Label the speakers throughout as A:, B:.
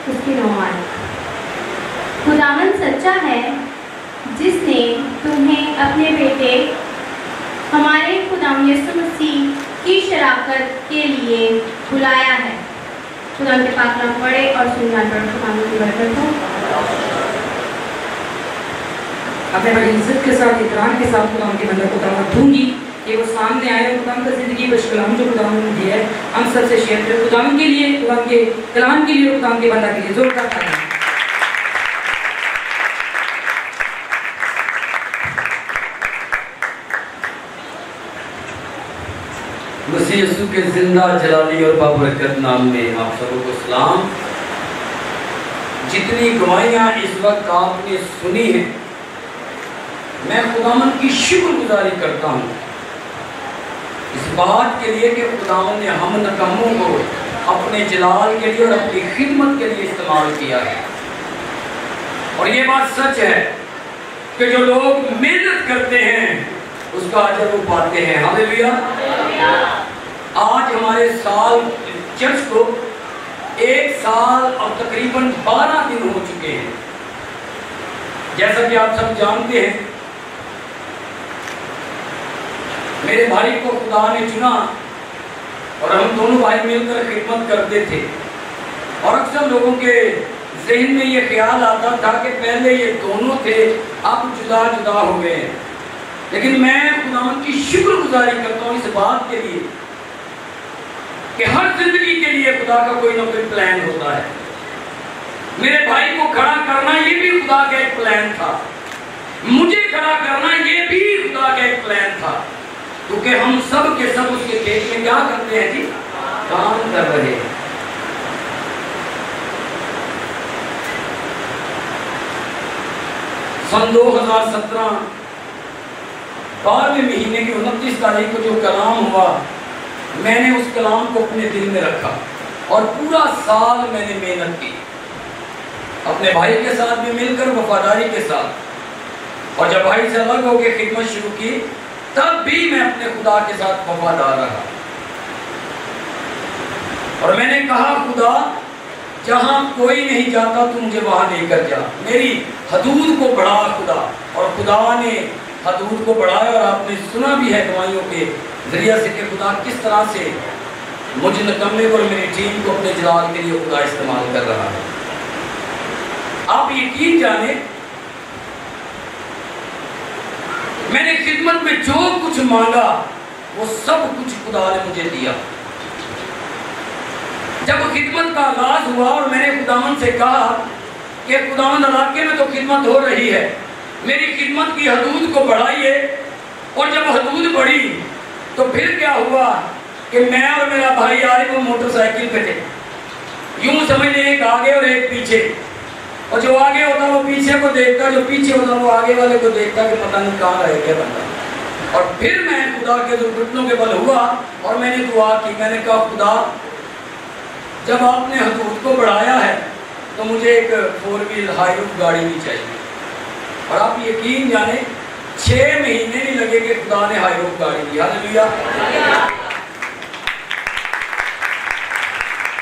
A: اس کی نعمت۔ خداوند سچا ہے جس نے تمہیں اپنے بیٹے ہمارے خداوند یسوع مسیح کی شراکت کے لیے بلایا ہے۔ خدا کے پاک کلام پڑھے اور سننا پڑھے۔ خداوند کی برکت ہو۔
B: اپنے بڑی عزت کے ساتھ احترام کے ساتھ خدا کے بندے کو دعوت دوں گی کہ وہ سامنے آئے اور خدا کا زندگی بخش کلام جو خدا نے دیا ہے ہم سب سے شیئر کریں۔ خدا کے لیے، خدا کے کلام کے لیے اور خدا کے بندہ کے لیے زوردار تالیاں۔
C: مسیح یسوع کے زندہ جلالی اور بابرکت نام میں آپ سب کو سلام۔ جتنی گواہیاں اس وقت آپ نے سنی ہیں میں خداوند کی شکر گزاری کرتا ہوں اس بات کے لیے کہ خداوند نے ہم نکموں کو اپنے جلال کے لیے اور اپنی خدمت کے لیے استعمال کیا ہے۔ اور یہ بات سچ ہے کہ جو لوگ محنت کرتے ہیں اس کا اجر وہ پاتے ہیں۔ ہاللیلویا۔ آج ہمارے سال چرچ کو 1 سال اور تقریباً 12 دن ہو چکے ہیں۔ جیسا کہ آپ سب جانتے ہیں میرے بھائی کو خدا نے چنا اور ہم دونوں بھائی مل کر خدمت کرتے تھے، اور اکثر لوگوں کے ذہن میں یہ خیال آتا تھا کہ پہلے یہ دونوں تھے اب جدا جدا ہو گئے ہیں۔ لیکن میں خداوند کی شکر گزاری کرتا ہوں اس بات کے لیے کہ ہر زندگی کے لیے خدا کا کوئی نہ کوئی پلان ہوتا ہے۔ میرے بھائی کو کھڑا کرنا یہ بھی خدا کا ایک پلان تھا، مجھے کھڑا کرنا یہ بھی خدا کا ایک پلان تھا، کیونکہ ہم سب کے سب اس کے کھیت میں کیا کرتے ہیں جی؟ کام کر رہے ہیں۔ سن 2017 12ویں مہینے کی 29 تاریخ کو جو کلام ہوا میں نے اس کلام کو اپنے دل میں رکھا اور پورا سال میں نے محنت کی اپنے بھائی کے ساتھ بھی مل کر وفاداری کے ساتھ، اور جب بھائی سے الگ ہو کے خدمت شروع کی تب بھی میں اپنے خدا کے ساتھ وفادار رہا، اور میں نے کہا خدا جہاں کوئی نہیں جاتا تو مجھے وہاں لے کر جا، میری حدود کو بڑھا خدا۔ اور خدا نے حدود کو بڑھایا، اور آپ نے سنا بھی ہے گواہیوں کے ذریعہ سے کہ خدا کس طرح سے مجھ نکمے اور میری ٹیم کو اپنے جلال کے لیے خدا استعمال کر رہا ہے۔ آپ یقین جانیں میں نے خدمت میں جو کچھ مانگا وہ سب کچھ خدا نے مجھے دیا۔ جب خدمت کا آغاز ہوا اور میں نے خداوند سے کہا کہ خداوند علاقے میں تو خدمت ہو رہی ہے، میری خدمت کی حدود کو بڑھائیے، اور جب حدود بڑھی تو پھر کیا ہوا کہ میں اور میرا بھائی آئے وہ موٹر سائیکل پہ تھے، یوں سمجھ لیں ایک آگے اور ایک پیچھے، اور جو آگے ہوتا وہ پیچھے کو دیکھتا، جو پیچھے ہوتا وہ آگے والے کو دیکھتا کہ پتہ نہیں کہاں رہ گیا بندہ۔ اور پھر میں خدا کے گھٹنوں کے بل ہوا اور میں نے دعا کی، میں نے کہا خدا جب آپ نے حدود کو بڑھایا ہے تو مجھے ایک 4 ویل ہائی روف گاڑی بھی چاہیے۔ اور آپ یقین جانیں 6 مہینے نہیں لگے کہ خدا نے ہائی روف گاڑی دی۔ ہاللیلویا۔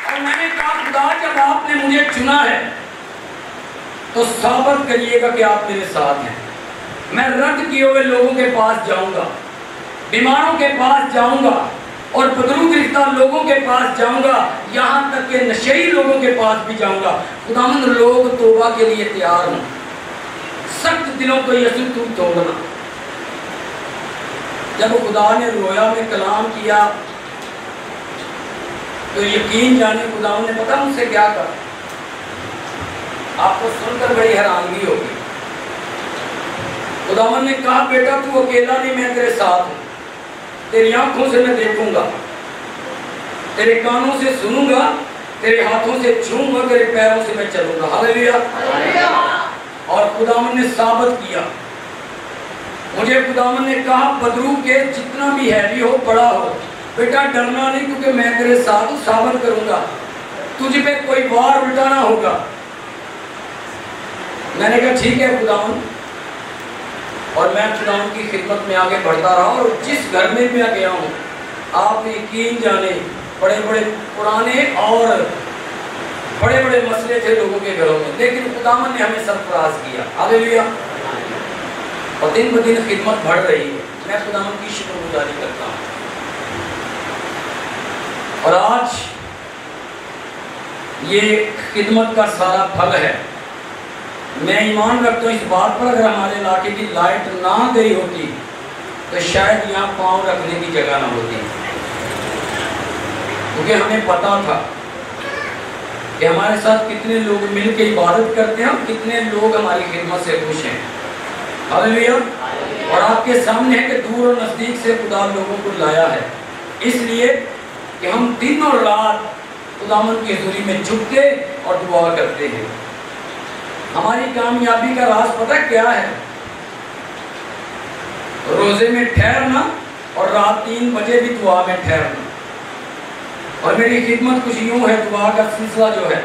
C: اور میں نے کہا خدا جب آپ نے مجھے چنا ہے تو ثابت کریے گا کہ آپ میرے ساتھ ہیں۔ میں رد کیے ہوئے لوگوں کے پاس جاؤں گا، بیماروں کے پاس جاؤں گا، اور بدرو گرفتہ لوگوں کے پاس جاؤں گا، یہاں تک کہ نشئی لوگوں کے پاس بھی جاؤں گا۔ خداوند لوگ توبہ کے لیے تیار ہوں، سخت دلوں کو یسوع تو توڑنا۔ جب خدا نے رویا میں کلام کیا تو یقین جانے خداوند نے پتہ مجھ سے کیا کہا، آپ کو سن کر بڑی حیرانگی ہوگی۔ خداوند نے کہا بیٹا تو اکیلا نہیں، میں تیرے ساتھ ہوں، تیری آنکھوں سے میں دیکھوں گا، تیرے کانوں سے سنوں گا، تیرے ہاتھوں سے چھوں گا، تیرے پیروں سے میں چلوں گا۔ ہاللیلویا۔ اور خداوند نے ثابت کیا۔ مجھے خداوند نے کہا بدرو کے جتنا بھی ہیوی ہو بڑا ہو بیٹا ڈرنا نہیں، کیونکہ میں تیرے ساتھ ثابت کروں گا، تجھ پہ کوئی وار الٹانا ہوگا۔ میں نے کہا ٹھیک ہے خداوند، اور میں خداوند کی خدمت میں آگے بڑھتا رہا، اور جس گھر میں میں گیا ہوں آپ یقین جانے بڑے بڑے پرانے اور बड़े बड़े मसले थे लोगों के घरों में, लेकिन खुदावन ने हमें सरफराज किया। हालेलुया। और दिन ब दिन खिदमत बढ़ रही है। मैं खुदावन की शुक्रगुजारी करता हूँ। और आज ये खिदमत का सारा फल है। मैं ईमान रखता हूँ इस बात पर, अगर हमारे इलाके की लाइट ना गई होती तो शायद यहाँ पाँव रखने की जगह ना होती, क्योंकि हमें पता था कि हमारे साथ कितने लोग मिल के इबादत करते हैं और कितने लोग हमारी खिदमत से खुश हैं। हालेलुया। और आपके सामने है कि दूर और नज़दीक से खुदा लोगों को लाया है, इसलिए कि हम दिन और रात खुदावंद की हुजूरी में झुकते और दुआ करते हैं। हमारी कामयाबी का राज पता क्या है? रोजे में ठहरना और रात 3 बजे भी दुआ में ठहरना। और मेरी खिदमत कुछ यूं है, दुआ का सिलसिला जो है,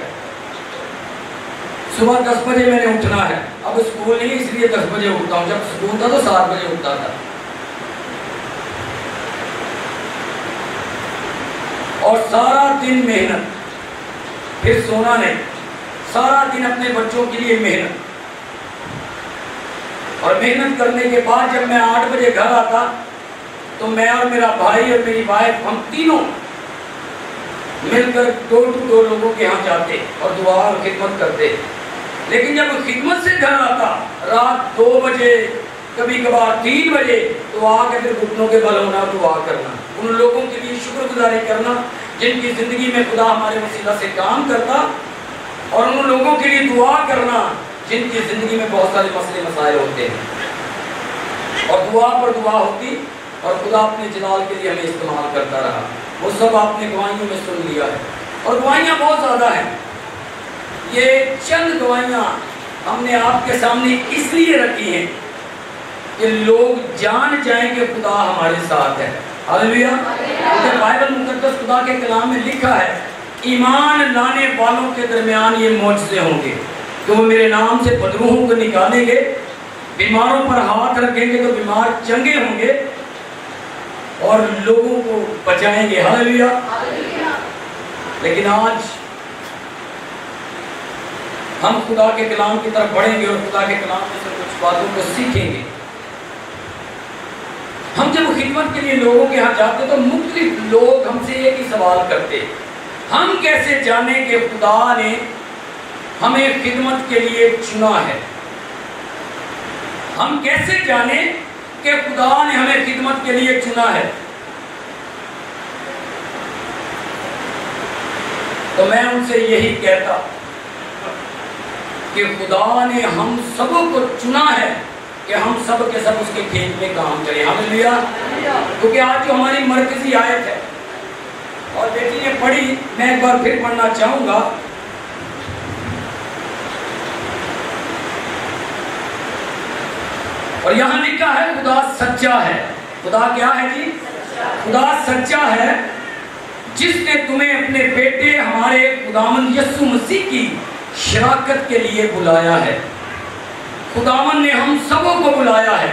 C: सुबह 10 बजे मैंने उठना है। अब स्कूल नहीं, इसलिए 10 बजे उठता हूँ। जब स्कूल था तो 7 बजे उठता था। और सारा दिन मेहनत, फिर सोना नहीं, सारा दिन अपने बच्चों के लिए मेहनत। और मेहनत करने के बाद जब मैं 8 बजे घर आता तो मैं और मेरा भाई और मेरी वाइफ, हम तीनों मिलकर डोर टू डोर लोगों के यहाँ जाते और दुआ और खिदमत करते। लेकिन जब खिदमत से घर आता रात 2 बजे, कभी कभार 3 बजे, तो आके फिर घुटनों के बल होना, दुआ करना, उन लोगों के लिए शुक्रगुजारी करना जिनकी ज़िंदगी में खुदा हमारे वसीला से काम करता, और उन लोगों के लिए दुआ करना जिनकी ज़िंदगी में बहुत सारे मसले मसाइल होते हैं। और दुआ पर दुआ होती और खुदा अपने जलाल के लिए हमें इस्तेमाल करता रहा। वो सब आपने गवाहियों में सुन लिया है, और गवाहियाँ बहुत ज़्यादा हैं। ये चंद गवाहियाँ हमने आपके सामने इसलिए रखी हैं कि लोग जान जाएं कि खुदा हमारे साथ है। हालेलुया। क्योंकि बाइबल मुकद्दस खुदा के कलाम में लिखा है, ईमान लाने वालों के दरमियान ये मौजज़े होंगे कि वो मेरे नाम से बदरूहों को निकालेंगे, बीमारों पर हाथ रखेंगे तो बीमार चंगे होंगे, और लोगों को बचाएंगे। हालेलुया। लेकिन आज हम खुदा के कलाम की तरफ बढ़ेंगे और खुदा के कलाम में से कुछ बातों को सीखेंगे। हम जब खिदमत के लिए लोगों के यहाँ जाते तो मुख्तलिफ लोग हमसे एक ही सवाल करते, हम कैसे जाने कि खुदा ने हमें खिदमत के लिए चुना है? हम कैसे जाने कि खुदा ने हमें खिदमत के लिए चुना है? तो मैं उनसे यही कहता कि खुदा ने हम सबों को चुना है कि हम सब के सब उसके खेत में काम करें। हालेलुया। क्योंकि आज जो हमारी मरकजी आयत है, और बेटी ने पढ़ी, मैं एक बार फिर पढ़ना चाहूंगा। और यहाँ लिखा है, खुदा सच्चा है। खुदा क्या है जी? खुदा सच्चा है, जिसने तुम्हें अपने बेटे हमारे खुदावंद यीशु मसीह की शराकत के लिए बुलाया है। खुदावन ने हम सबों को बुलाया है,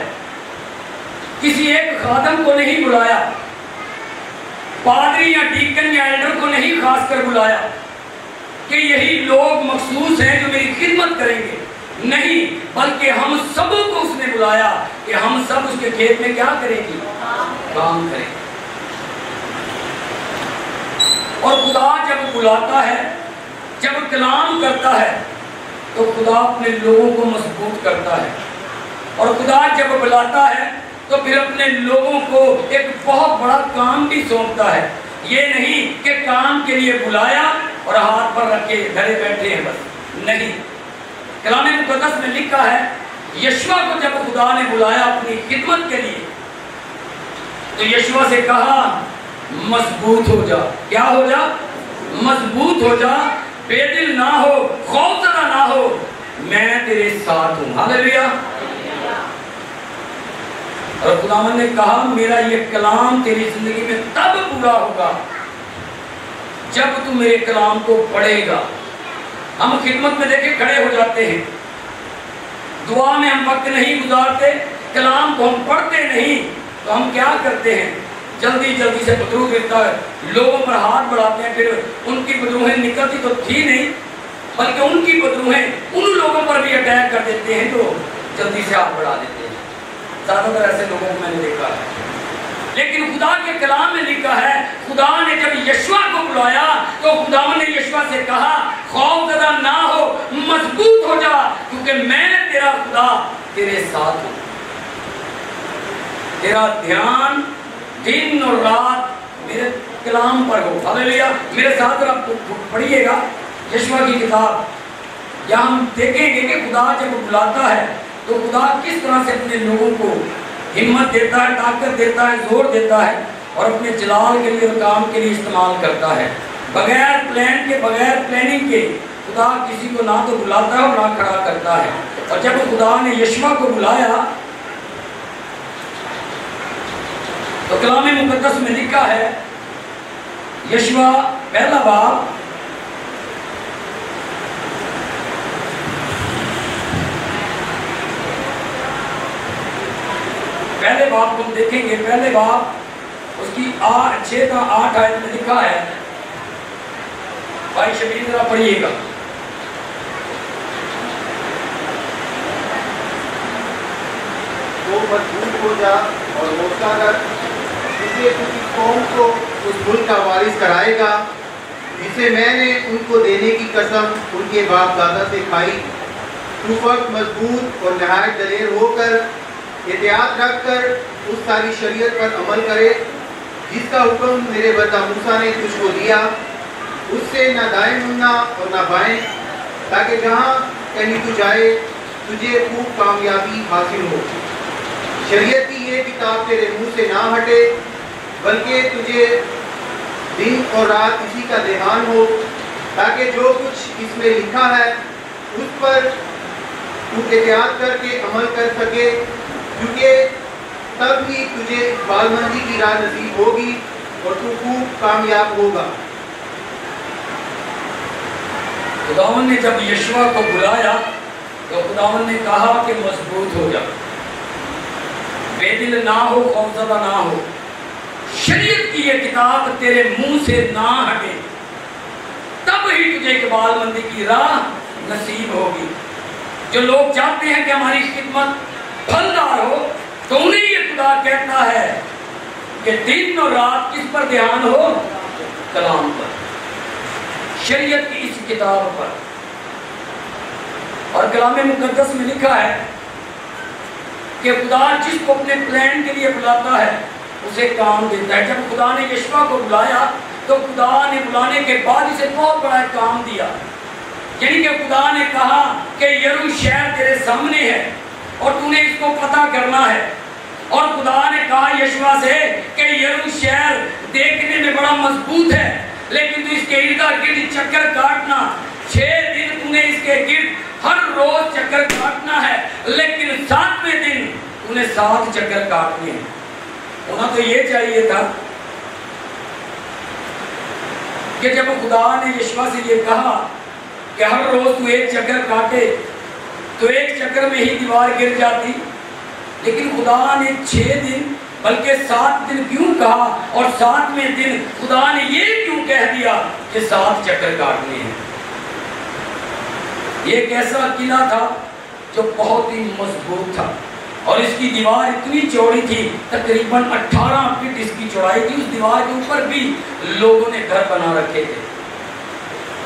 C: किसी एक खादम को नहीं बुलाया, पादरी या डीकन या एल्डर को नहीं खास कर बुलाया कि यही लोग मखसूस हैं जो मेरी खिदमत करेंगे। नहीं, बल्कि हम सबों को उसने बुलाया कि हम सब उसके खेत में क्या करेंगे? काम करेंगे। और खुदा जब बुलाता है, जब कलाम करता है, तो खुदा अपने लोगों को मजबूत करता है। और खुदा जब बुलाता है तो फिर अपने लोगों को एक बहुत बड़ा काम भी सौंपता है। ये नहीं कि काम के लिए बुलाया और हाथ पर रखे धरे बैठे हैं, बस नहीं। कलाम मुकद्दस में लिखा है, यशुआ को जब खुदा ने बुलाया अपनी खिदमत के लिए, तो यशुआ से कहा, मजबूत हो जा। क्या हो जा? मजबूत हो जा, बेदिल ना हो, खौफजदा ना हो, मैं तेरे साथ हूं। हालेलुया। और खुदावंद ने कहा, मेरा ये कलाम तेरी जिंदगी में तब पूरा होगा जब तू मेरे कलाम को पढ़ेगा। हम खिदमत में देखे खड़े हो जाते हैं, दुआ में हम वक्त नहीं गुजारते, कलाम को हम पढ़ते नहीं, तो हम क्या करते हैं? जल्दी जल्दी से बदरू गिरता है, लोगों पर हाथ बढ़ाते हैं, फिर उनकी बदरूहें निकलती तो थी नहीं, बल्कि उनकी बदरूहें उन लोगों पर भी अटैक कर देते हैं जो जल्दी से हाथ बढ़ा देते हैं। ज़्यादातर ऐसे लोगों को मैंने देखा है। लेकिन खुदा के कलाम में लिखा है, खुदा ने जब यशवा को बुलाया तो खुदा ने यशवा से कहा, खौफज़दा ना हो, मजबूत हो जा, क्योंकि मैं तेरा खुदा तेरे साथ हूँ। तेरा ध्यान दिन और रात मेरे कलाम पर हो। हालेलुया। मेरे साथ आप पढ़िएगा यशवा की किताब। यहाँ हम देखेंगे कि खुदा जब बुलाता है तो खुदा किस तरह से अपने लोगों को हिम्मत देता है, ताकत देता है, जोर देता है और अपने जलाल के लिए और काम के लिए इस्तेमाल करता है। बगैर प्लान के, बगैर प्लानिंग के खुदा किसी को ना तो बुलाता है और ना खड़ा करता है। और जब खुदा ने यशवा को बुलाया तो कलाम मुकद्दस में लिखा है, यशवा पहला बाब पहले बाब को देखेंगे। पहले बाब उसकी 6 का 8 आयत में लिखा है। भाई शबीर जरा पढ़िएगा।
D: तो मजबूत हो जा और हौसला कर, तुझे उसकी कौम को उस मुल्क का वारिस कराएगा जिसे मैंने उनको देने की कसम उनके बाप दादा से खाई। तू वक्त मजबूत और नहायत दलेर होकर एहतियात रख कर उस सारी शरीयत पर अमल करे जिसका हुक्म मेरे बंदा मूसा ने तुझको दिया। उससे न दाएं मुड़ना और न बाएं, ताकि जहाँ कहीं तू जाए तुझे खूब कामयाबी हासिल हो। शरीयत की ये किताब तेरे मुंह से ना हटे, बल्कि तुझे दिन और रात इसी का ध्यान हो, ताकि जो कुछ इसमें लिखा है उस पर तू एहतियात करके अमल कर सके, क्योंकि तब ही तुझे इकबालमंदी की राह नसीब होगी और तू खूब कामयाब होगा।
C: खुदावन ने जब यशवा को बुलाया तो खुदावन ने कहा कि मजबूत हो जा, बेदिल ना हो, खौफज़दा ना हो। शरीयत की ये किताब तेरे मुंह से ना हटे, तब ही तुझे इकबालमंदी की राह नसीब होगी। जो लोग चाहते हैं कि हमारी खिदमत फलदार हो, तो उन्हें ये खुदा कहता है कि दिन और रात किस पर ध्यान हो? कलाम पर, शरीयत की इस किताब पर। और कलाम मुकद्दस में लिखा है कि खुदा जिसको अपने प्लान के लिए बुलाता है उसे काम देता है। जब खुदा ने यशवा को बुलाया तो खुदा ने बुलाने के बाद इसे बहुत बड़ा काम दिया। यानी कि खुदा ने कहा कि यरूशलेम शहर तेरे सामने है और तूने इसको पता करना है। और खुदा ने कहा यशवा से कि यरूशलेम शहर देखने में बड़ा मजबूत है, लेकिन तू इसके इर्द गिर्द चक्कर काटना। 6 दिन तूने इसके गिर्द हर रोज चक्कर काटना है, लेकिन 7वें दिन तूने 7 चक्कर काटने हैं। होना तो ये चाहिए था कि जब खुदा ने यशवा से ये कहा कि हर रोज तू 1 चक्कर काटे तो 1 चक्कर में ही दीवार गिर जाती, लेकिन खुदा ने 6 दिन बल्कि 7 दिन क्यों कहा? और 7वें दिन खुदा ने ये क्यों कह दिया कि 7 चक्कर काटने हैं? ये एक ऐसा किला था जो बहुत ही मजबूत था और इसकी दीवार इतनी चौड़ी थी, तकरीबन 18 फीट इसकी चौड़ाई थी। उस दीवार के ऊपर भी लोगों ने घर बना रखे थे।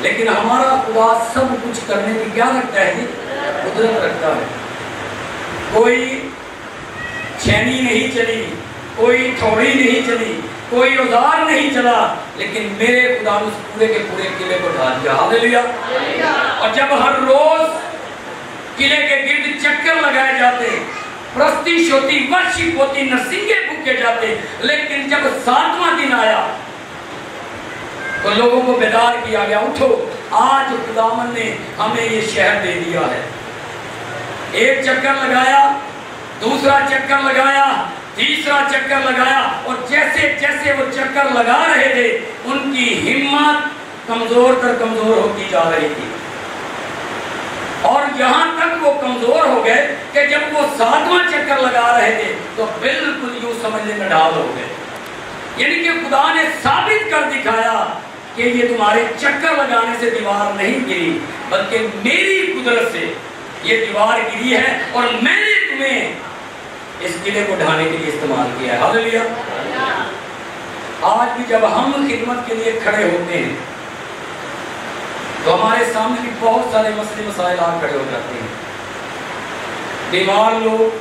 C: लेकिन हमारा खुदा सब कुछ करने की क्या रखता है? कुदरत रखता है। कोई छेनी नहीं चली, कोई थोड़ी नहीं चली, कोई औजार नहीं चला, लेकिन मेरे खुदा ने उस पूरे के पूरे किले को ढा दिया। हालेलुया। और जब हर रोज किले के गिर्द चक्कर लगाए जाते, प्रस्तिश होती, वर्शिप होती, नरसिंगे फूके जाते, लेकिन जब 7वां दिन आया तो लोगों को बेदार किया गया, उठो, आज खुदावन ने हमें ये शहर दे दिया है। 1 चक्कर लगाया, दूसरा चक्कर लगाया, तीसरा चक्कर लगाया, और जैसे जैसे वो चक्कर लगा रहे थे उनकी हिम्मत कमजोर तर कमजोर होती जा रही थी। और यहाँ तक वो कमजोर हो गए कि जब वो 7वां चक्कर लगा रहे थे तो बिल्कुल यूं समझने में ढाल हो गए। यानी कि खुदा ने साबित कर दिखाया کہ یہ تمہارے چکر لگانے سے دیوار نہیں گری، بلکہ میری قدرت سے یہ دیوار گری ہے اور میں نے تمہیں اس قلعے کو ڈھانے کے لیے استعمال کیا ہے۔ ہاللیلویا۔ آج بھی جب ہم خدمت کے لیے کھڑے ہوتے ہیں تو ہمارے سامنے بھی بہت سارے مسئلے مسائل آ کھڑے ہو جاتے ہیں۔ بیمار لوگ،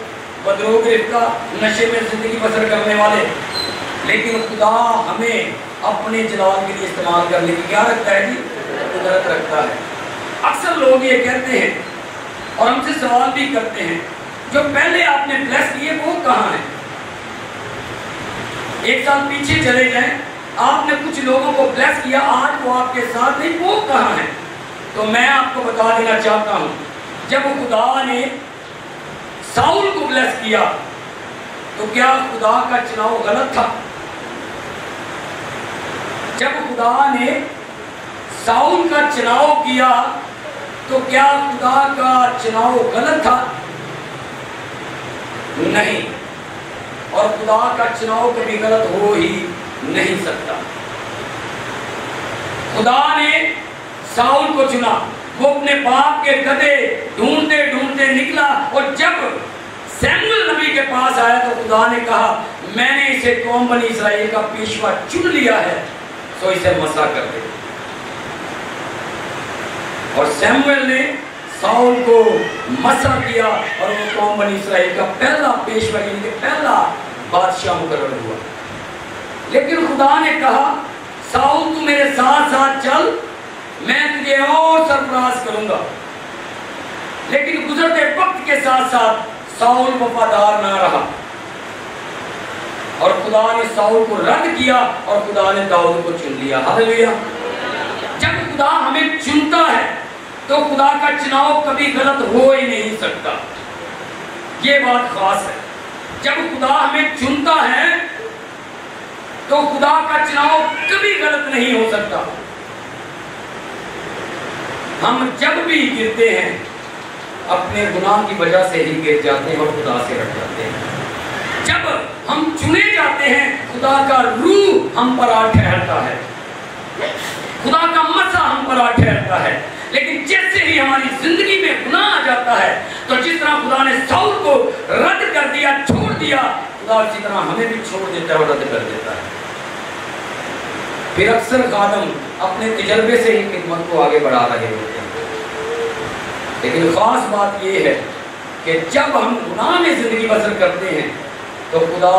C: بدرو گرفتہ، نشے میں زندگی بسر کرنے والے، لیکن خدا ہمیں اپنے جلال کے لیے استعمال کرنے کی کیا رکھتا ہے جی؟ قدرت رکھتا ہے۔ اکثر لوگ یہ کہتے ہیں اور ہم سے سوال بھی کرتے ہیں، جو پہلے آپ نے بلیس کیے وہ کہاں ہیں؟ ایک سال پیچھے چلے جائیں، آپ نے کچھ لوگوں کو بلیس کیا، آج وہ آپ کے ساتھ نہیں، وہ کہاں ہیں؟ تو میں آپ کو بتا دینا چاہتا ہوں، جب خدا نے ساؤل کو بلیس کیا تو کیا خدا کا چناؤ غلط تھا؟ جب خدا نے ساؤل کا چناؤ کیا تو کیا خدا کا چناؤ غلط تھا؟ نہیں، اور خدا کا چناؤ کبھی غلط ہو ہی نہیں سکتا۔ خدا نے ساؤل کو چنا، وہ اپنے باپ کے گدھے ڈھونڈتے ڈھونڈتے نکلا، اور جب سیموئیل نبی کے پاس آیا تو خدا نے کہا میں نے اسے قوم بنی اسرائیل کا پیشوا چن لیا ہے، سو اسے مسا کر دے۔ اور سیموئیل نے ساؤل کو مسا کیا اور وہ قوم بنی اسرائیل کا پہلا پیشوا یعنی کہ پہلا بادشاہ مقرر ہوا۔ لیکن خدا نے کہا ساؤل تو میرے ساتھ ساتھ چل، میں تجھے اور سرفراز کروں گا۔ لیکن گزرتے وقت کے ساتھ ساتھ ساؤل وفادار نہ رہا اور خدا نے ساؤل کو رد کیا اور خدا نے داؤد کو چن لیا۔ ہاللیلویا۔ جب خدا ہمیں چنتا ہے تو خدا کا چناؤ کبھی غلط ہو ہی نہیں سکتا، یہ بات خاص ہے۔ جب خدا ہمیں چنتا ہے تو خدا کا چناؤ کبھی غلط نہیں ہو سکتا۔ ہم جب بھی گرتے ہیں اپنے گناہ کی وجہ سے ہی گر جاتے ہیں اور خدا سے ہٹ جاتے ہیں۔ جب ہم چنے جاتے ہیں خدا کا روح ہم پر آ ٹھہرتا ہے، خدا کا مسا ہم پر آ ٹھہرتا ہے۔ لیکن جیسے ہی ہماری زندگی میں گناہ آ جاتا ہے تو جس طرح خدا نے ساؤل کو رد کر دیا، چھوڑ دیا، خدا اسی طرح ہمیں بھی چھوڑ دیتا ہے اور رد کر دیتا ہے۔ پھر اکثر خادم اپنے تجربے سے ہی خدمت کو آگے بڑھا رہے ہوتے ہیں، لیکن خاص بات یہ ہے کہ جب ہم گناہ میں زندگی بسر کرتے ہیں تو خدا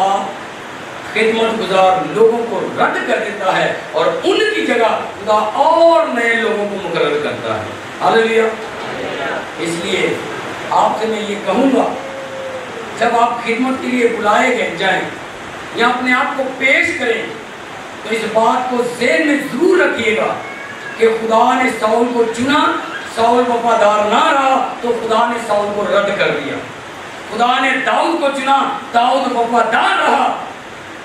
C: خدمت گزار لوگوں کو رد کر دیتا ہے اور ان کی جگہ خدا اور نئے لوگوں کو مقرر کرتا ہے۔ ہاللیلویا۔ اس لیے آپ سے میں یہ کہوں گا، جب آپ خدمت کے لیے بلائے گئے جائیں یا اپنے آپ کو پیش کریں تو اس بات کو ذہن میں ضرور رکھیے گا کہ خدا نے ساؤل کو چنا، ساؤل وفادار نہ رہا تو خدا نے ساؤل کو رد کر دیا۔ خدا نے داؤد کو چنا، داؤد وفادار رہا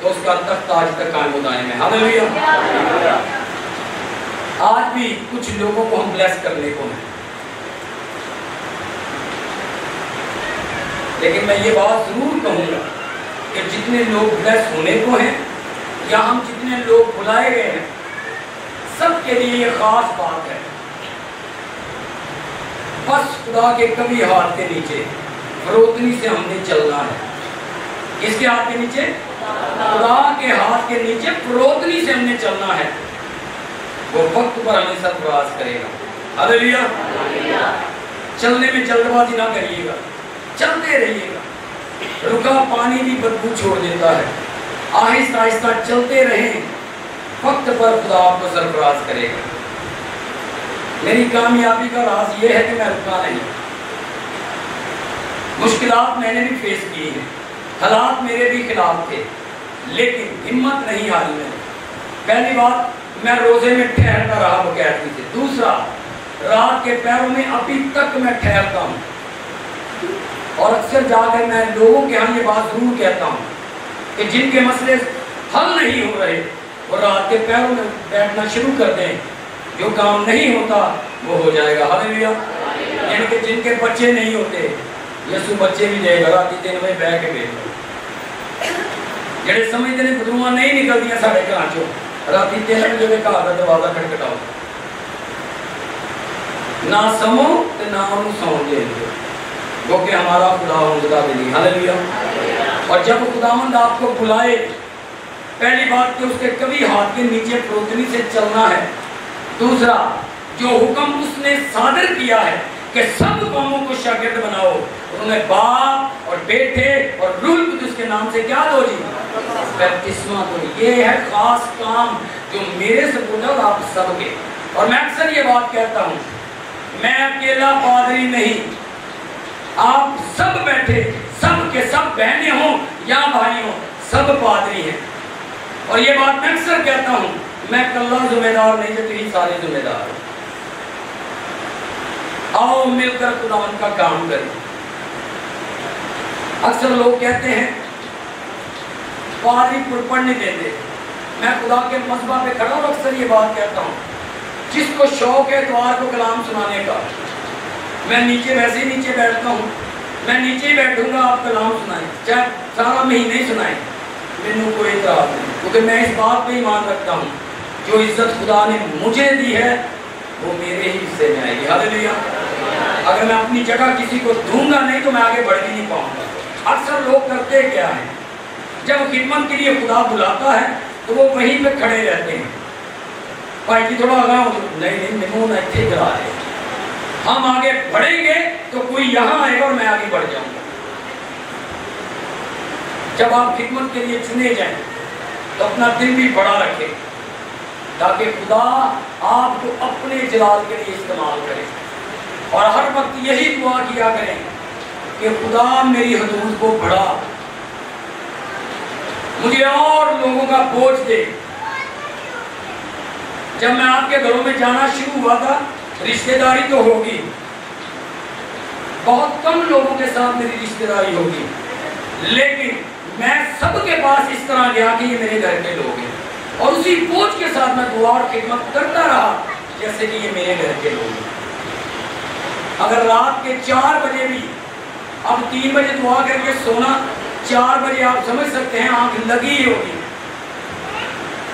C: تو اس کا تخت آج تک قائم و دائم ہے۔ ہاللیلویا۔ آج بھی کچھ لوگوں کو ہم بلیس کرنے کو ہیں، لیکن میں یہ بات ضرور کہوں گا کہ جتنے لوگ بلیس ہونے کو ہیں یا ہم جتنے لوگ بلائے گئے ہیں، سب کے لیے یہ خاص بات ہے، بس خدا کے کبھی ہاتھ کے نیچے فروتنی سے ہم نے چلنا ہے۔ کس کے ہاتھ کے نیچے؟ خدا کے ہاتھ کے نیچے فروتنی سے ہم نے چلنا ہے، وہ وقت پر ہمیں سرفراز کرے گا۔ ہاللیلویا۔ چلنے میں جلد بازی نہ کریے گا، چلتے رہیے گا۔ رکا پانی بھی بدبو چھوڑ دیتا ہے، آہستہ آہستہ چلتے رہیں، وقت پر خدا آپ کو سرفراز کرے گا۔ میری کامیابی کا راز یہ ہے کہ میں رکا نہیں۔ مشکلات میں نے بھی فیس کی ہیں، حالات میرے بھی خلاف تھے، لیکن ہمت نہیں ہاری میں۔ پہلی بات، میں روزے میں ٹھہرتا رہا بقیدگی سے۔ دوسرا، رات کے پیروں میں ابھی تک میں ٹھہرتا ہوں، اور اکثر جا کر میں لوگوں کے ہاں یہ بات ضرور کہتا ہوں کہ جن کے مسئلے حل نہیں ہو رہے وہ رات کے پیروں میں بیٹھنا شروع کر دیں، جو کام نہیں ہوتا وہ ہو جائے گا۔ ہاللیلویا۔ یعنی کہ جن کے بچے نہیں ہوتے یسو بچے بھی دے گا، رات 3 بجے بیٹھ کے بیٹھ جڑے سمجھتے ہیں بدروہاں نہیں نکلدیاں ساڈے گھراں چوں، राती 3 बजे घर का दरवाजा खटखटाओ, ना समो तो ना उन्हें सौन दे, क्योंकि हमारा खुदा उनका दिली। हालेलुया। और जब खुदावंद आपको बुलाए, पहली बात कि उसके कभी हाथ के नीचे फरोतनी से चलना है। दूसरा, जो हुक्म उसने सादर किया है कि सब कौमों को शागिर्द बनाओ, उन्होंने बाप और बेटे और रूह कुदूस के नाम से क्या दो जी, बपतिस्मा दो। ये है खास काम जो मेरे से बोला और आप सबके। और मैं अक्सर ये बात कहता हूँ, मैं अकेला पादरी नहीं, आप सब बैठे, सब के सब बहनें हों या भाई हों, सब पादरी हैं। और ये बात मैं अक्सर कहता हूँ, मैं कल्ला जिम्मेदार नहीं, जो तुम सारे जिम्मेदार हो। आओ मिलकर खुदावन का काम करें। अक्सर लोग कहते हैं पादरी पढ़ नहीं देते। मैं खुदा के मसबा पे खड़ा और अक्सर ये बात कहता हूँ, जिसको शौक है इतवार को कलाम सुनाने का, मैं नीचे वैसे ही नीचे बैठता हूँ, मैं नीचे ही बैठूंगा, आप कलाम सुनाएं, चाहे सारा महीने ही सुनाएं, मैंने कोई इतराज नहीं, क्योंकि मैं इस बात पे ईमान रखता हूँ, जो इज्जत खुदा ने मुझे दी है वो मेरे ही हिस्से में आएगी। हालेलुया। अगर मैं अपनी जगह किसी को दूंगा नहीं तो मैं आगे बढ़ ही नहीं पाऊंगा। अक्सर लोग करते क्या है, जब खिदमत के लिए खुदा बुलाता है तो वो वहीं पे खड़े रहते हैं, भाई जी थोड़ा आगा, नहीं मैनू ना इतने करा रहे, हम आगे बढ़ेंगे तो कोई यहाँ आएगा और मैं आगे बढ़ जाऊंगा। जब आप खिदमत के लिए चुने जाएं तो अपना दिल भी बड़ा रखें, ताकि खुदा आपको अपने जलाल के लिए इस्तेमाल करे। और हर वक्त यही दुआ किया करें कि खुदा मेरी हदूद को बढ़ा, मुझे और लोगों का बोझ दे। जब मैं आपके घरों में जाना शुरू हुआ था, रिश्तेदारी तो होगी, बहुत कम लोगों के साथ मेरी रिश्तेदारी होगी, लेकिन मैं सबके पास इस तरह गया कि ये मेरे घर के लोग हैं, और उसी बोझ के साथ मैं दुआ और खिदमत करता रहा जैसे कि ये मेरे घर के लोग हैं। अगर रात के 4 बजे भी, अब 3 बजे दुआ करके सोना, 4 बजे आप समझ सकते हैं आंख लगी ही होगी।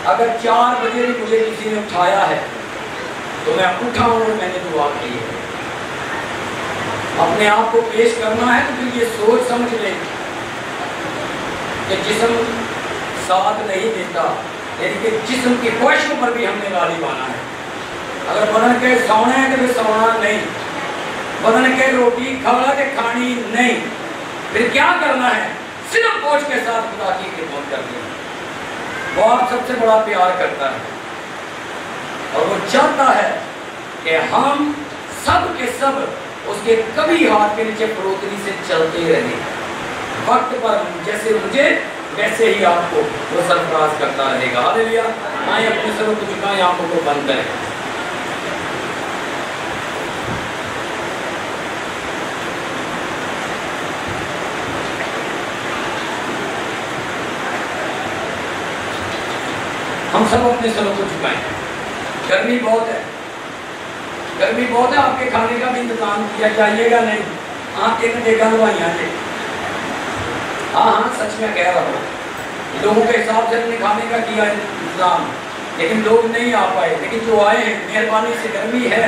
C: अगर 4 बजे भी मुझे किसी ने उठाया है तो मैं उठा और मैंने दुआ की है। अपने आप को पेश करना है तो फिर ये सोच समझ ले कि जिस्म साथ नहीं देता, यानी कि जिस्म की ख्वाहिशों पर भी हमने गालिब आना है। अगर बदन के सोना है तो फिर सोना नहीं, बदन के रोटी खाना के खानी नहीं, फिर क्या करना है, सिर्फ बोझ के साथ खुदा की खिदमत करनी है। वो आप सबसे बड़ा प्यार करता है और वो चाहता है कि हम सब के सब उसके कभी हाथ के नीचे फरोतनी से चलते रहें, वक्त पर जैसे मुझे वैसे ही आपको वो सरफराज करता रहेगा। हालेलुया। आए अपने सरों को झुकाएं, आंखों को बंद करें। हम सब अपने सरों को झुकाएं। गर्मी बहुत है, गर्मी बहुत है, आपके खाने का भी इंतजाम किया जाइएगा नहीं, आप 3 डेगा दवाइयाँ थे। हाँ सच में कह रहा हूँ, लोगों के हिसाब से हमने खाने का किया इंतजाम, लेकिन लोग नहीं आ पाए, लेकिन जो आए हैं मेहरबानी से। गर्मी है,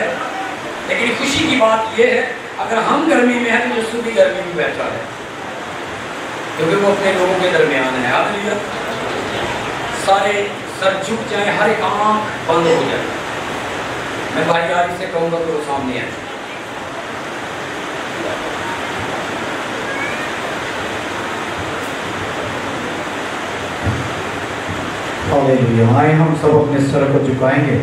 C: लेकिन खुशी की बात यह है अगर हम गर्मी में हैं तो यीशु भी गर्मी में बैठा है, क्योंकि वो अपने लोगों के दरमियान है। हालेलुया। सारे सर झुक जाए, हर एक आंख बंद हो जाए। मैं भाई आरिफ से कहूँगा तो वो सामने आए।
E: हालेलुया। आए हम सब अपने सर को झुकाएंगे,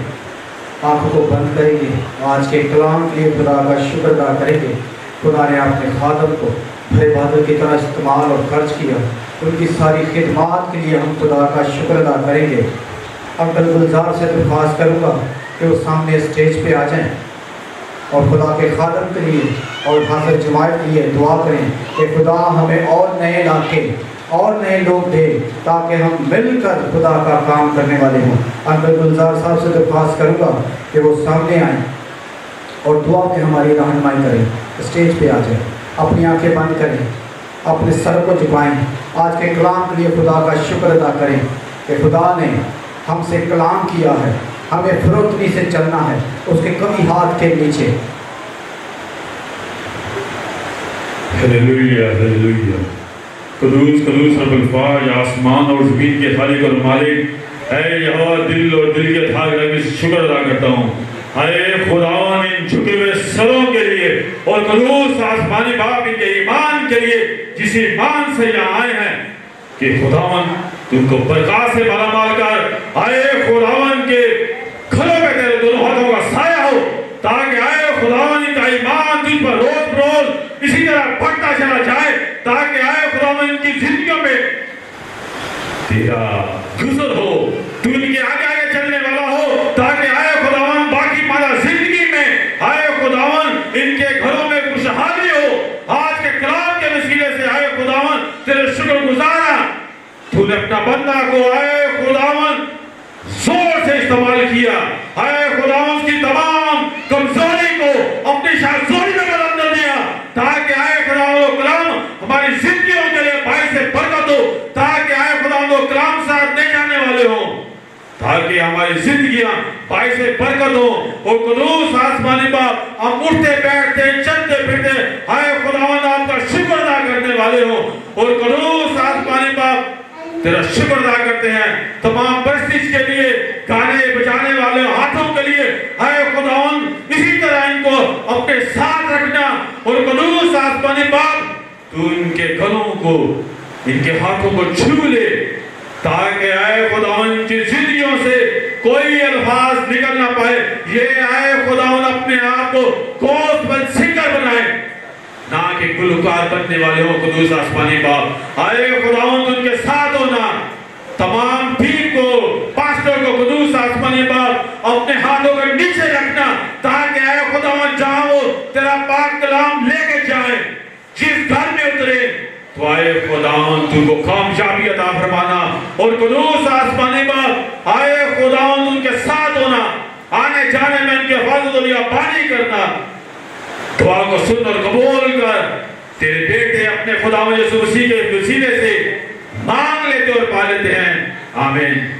E: आंखों को बंद करेंगे, आज के कलाम के लिए खुदा का शुक्र अदा करेंगे। खुदा ने अपने खादम को भरे बादल की तरह इस्तेमाल और खर्च किया, उनकी सारी खिदमात के लिए हम खुदा का शुक्र अदा करेंगे। अंकल गुलजार से दरख्वास्त करूँगा कि वो सामने स्टेज पे आ जाएं और खुदा के खादम के लिए और हाजिर जमात के लिए दुआ करें कि खुदा हमें और नए इलाके और नए लोग दे, ताकि हम मिलकर खुदा का काम करने वाले हों। अंकल गुलजार साहब से दरख्वास्त करूँगा कि वो सामने आएँ और दुआ में हमारी रहनुमाई करें। स्टेज पे आ जाए, अपनी आंखें बंद करें, अपने सर को झुकाएं, आज के कलाम के लिए खुदा का शुक्र अदा करें कि खुदा ने ہم سے کلام کیا ہے، ہمیں فروتنی سے چلنا ہے اس کے کبھی ہاتھ کے نیچے۔
F: ہلیلویا ہلیلویا، قدوس قدوس رب الفاظ، آسمان اور زمین کے خالق اور مالک، اے یہوہ دل اور دل کے تھاک رکھ شکر ادا کرتا ہوں، اے خداوند ان جھکے ہوئے سروں کے لیے اور قدوس آسمانی باپ ان کے ایمان کے لیے جس ایمان سے یہاں آئے ہیں کہ خداوند تم کو برکات سے مالا مال کر آئے خداوند کے گھروں میں تیرے دونوں ہاتھوں کا سایہ ہو، تاکہ آئے خداوند ان کا ایمان تجھ پر روز بروز اسی طرح بڑھتا چلا جائے، تاکہ آئے خداوند ان کی زندگیوں میں تیرا گزر ہو، تو ان کے آگے آگے چلنے والا ہو، تاکہ آئے خداوند باقی مالا زندگی میں آئے خداوند ان کے گھروں میں خوشحالی ہو۔ آج کے کلام کے وسیلے سے آئے خداوند تیرے شکر گزارا، تو نے اپنا بندہ کو آئے خداوند زور سے استعمال کیا، آئے خداوند کی تمام کمزوری کو اپنی شاذوری میں بدل کر دیا، تاکہ آئے خداوند و کلام ہماری زندگیوں کے لیے باعث برکت ہو، تاکہ آئے خداوند و کلام ساتھ لے جانے والے ہوں، تاکہ ہماری زندگیاں باعث برکت ہوں۔ اور قدوس آسمانی باپ ہم اٹھتے بیٹھتے چلتے پھرتے آئے خداوند آپ کا شکر ادا کرنے والے ہوں، اور قدوس آسمانی باپ تیرا شکر ادا کرتے ہیں تمام پرستش کے لیے، گانے بجانے والے ہاتھوں کے لیے، اے خداوند اسی طرح ان کو اپنے ساتھ رکھنا، اور قدوس آسمانی باپ تو ان کے گھروں کو ان کے ہاتھوں کو چھو لے، تاکہ اے خداوند کی زندگیوں سے کوئی الفاظ نکل نہ پائے، یہ اے خداوند اپنے آپ کو گوسپل سنگر بنائے نہ کہ گلوکار بننے والے ہوں۔ قدوس آسمانی باپ آئے خداوند ان کے ساتھ ہونا، تمام ٹیم کو پاسٹر کو قدوس آسمانی باپ اپنے ہاتھوں کے نیچے رکھنا، تاکہ اے خداوند جہاں وہ تیرا پاک کلام لے کے جائیں، جس گھر میں اترے تو آئے خداوند تو کو کامیابی عطا فرمانا، اور قدوس آسمانی باپ آئے خداوند ان کے ساتھ ہونا، آنے جانے میں ان کے حفاظت و نگہبانی کرنا۔ دعا کو سن اور قبول کر، تیرے بیٹے اپنے خداوند یسوع مسیح کے وسیلے سے مانگ لیتے اور پا لیتے ہیں، آمین۔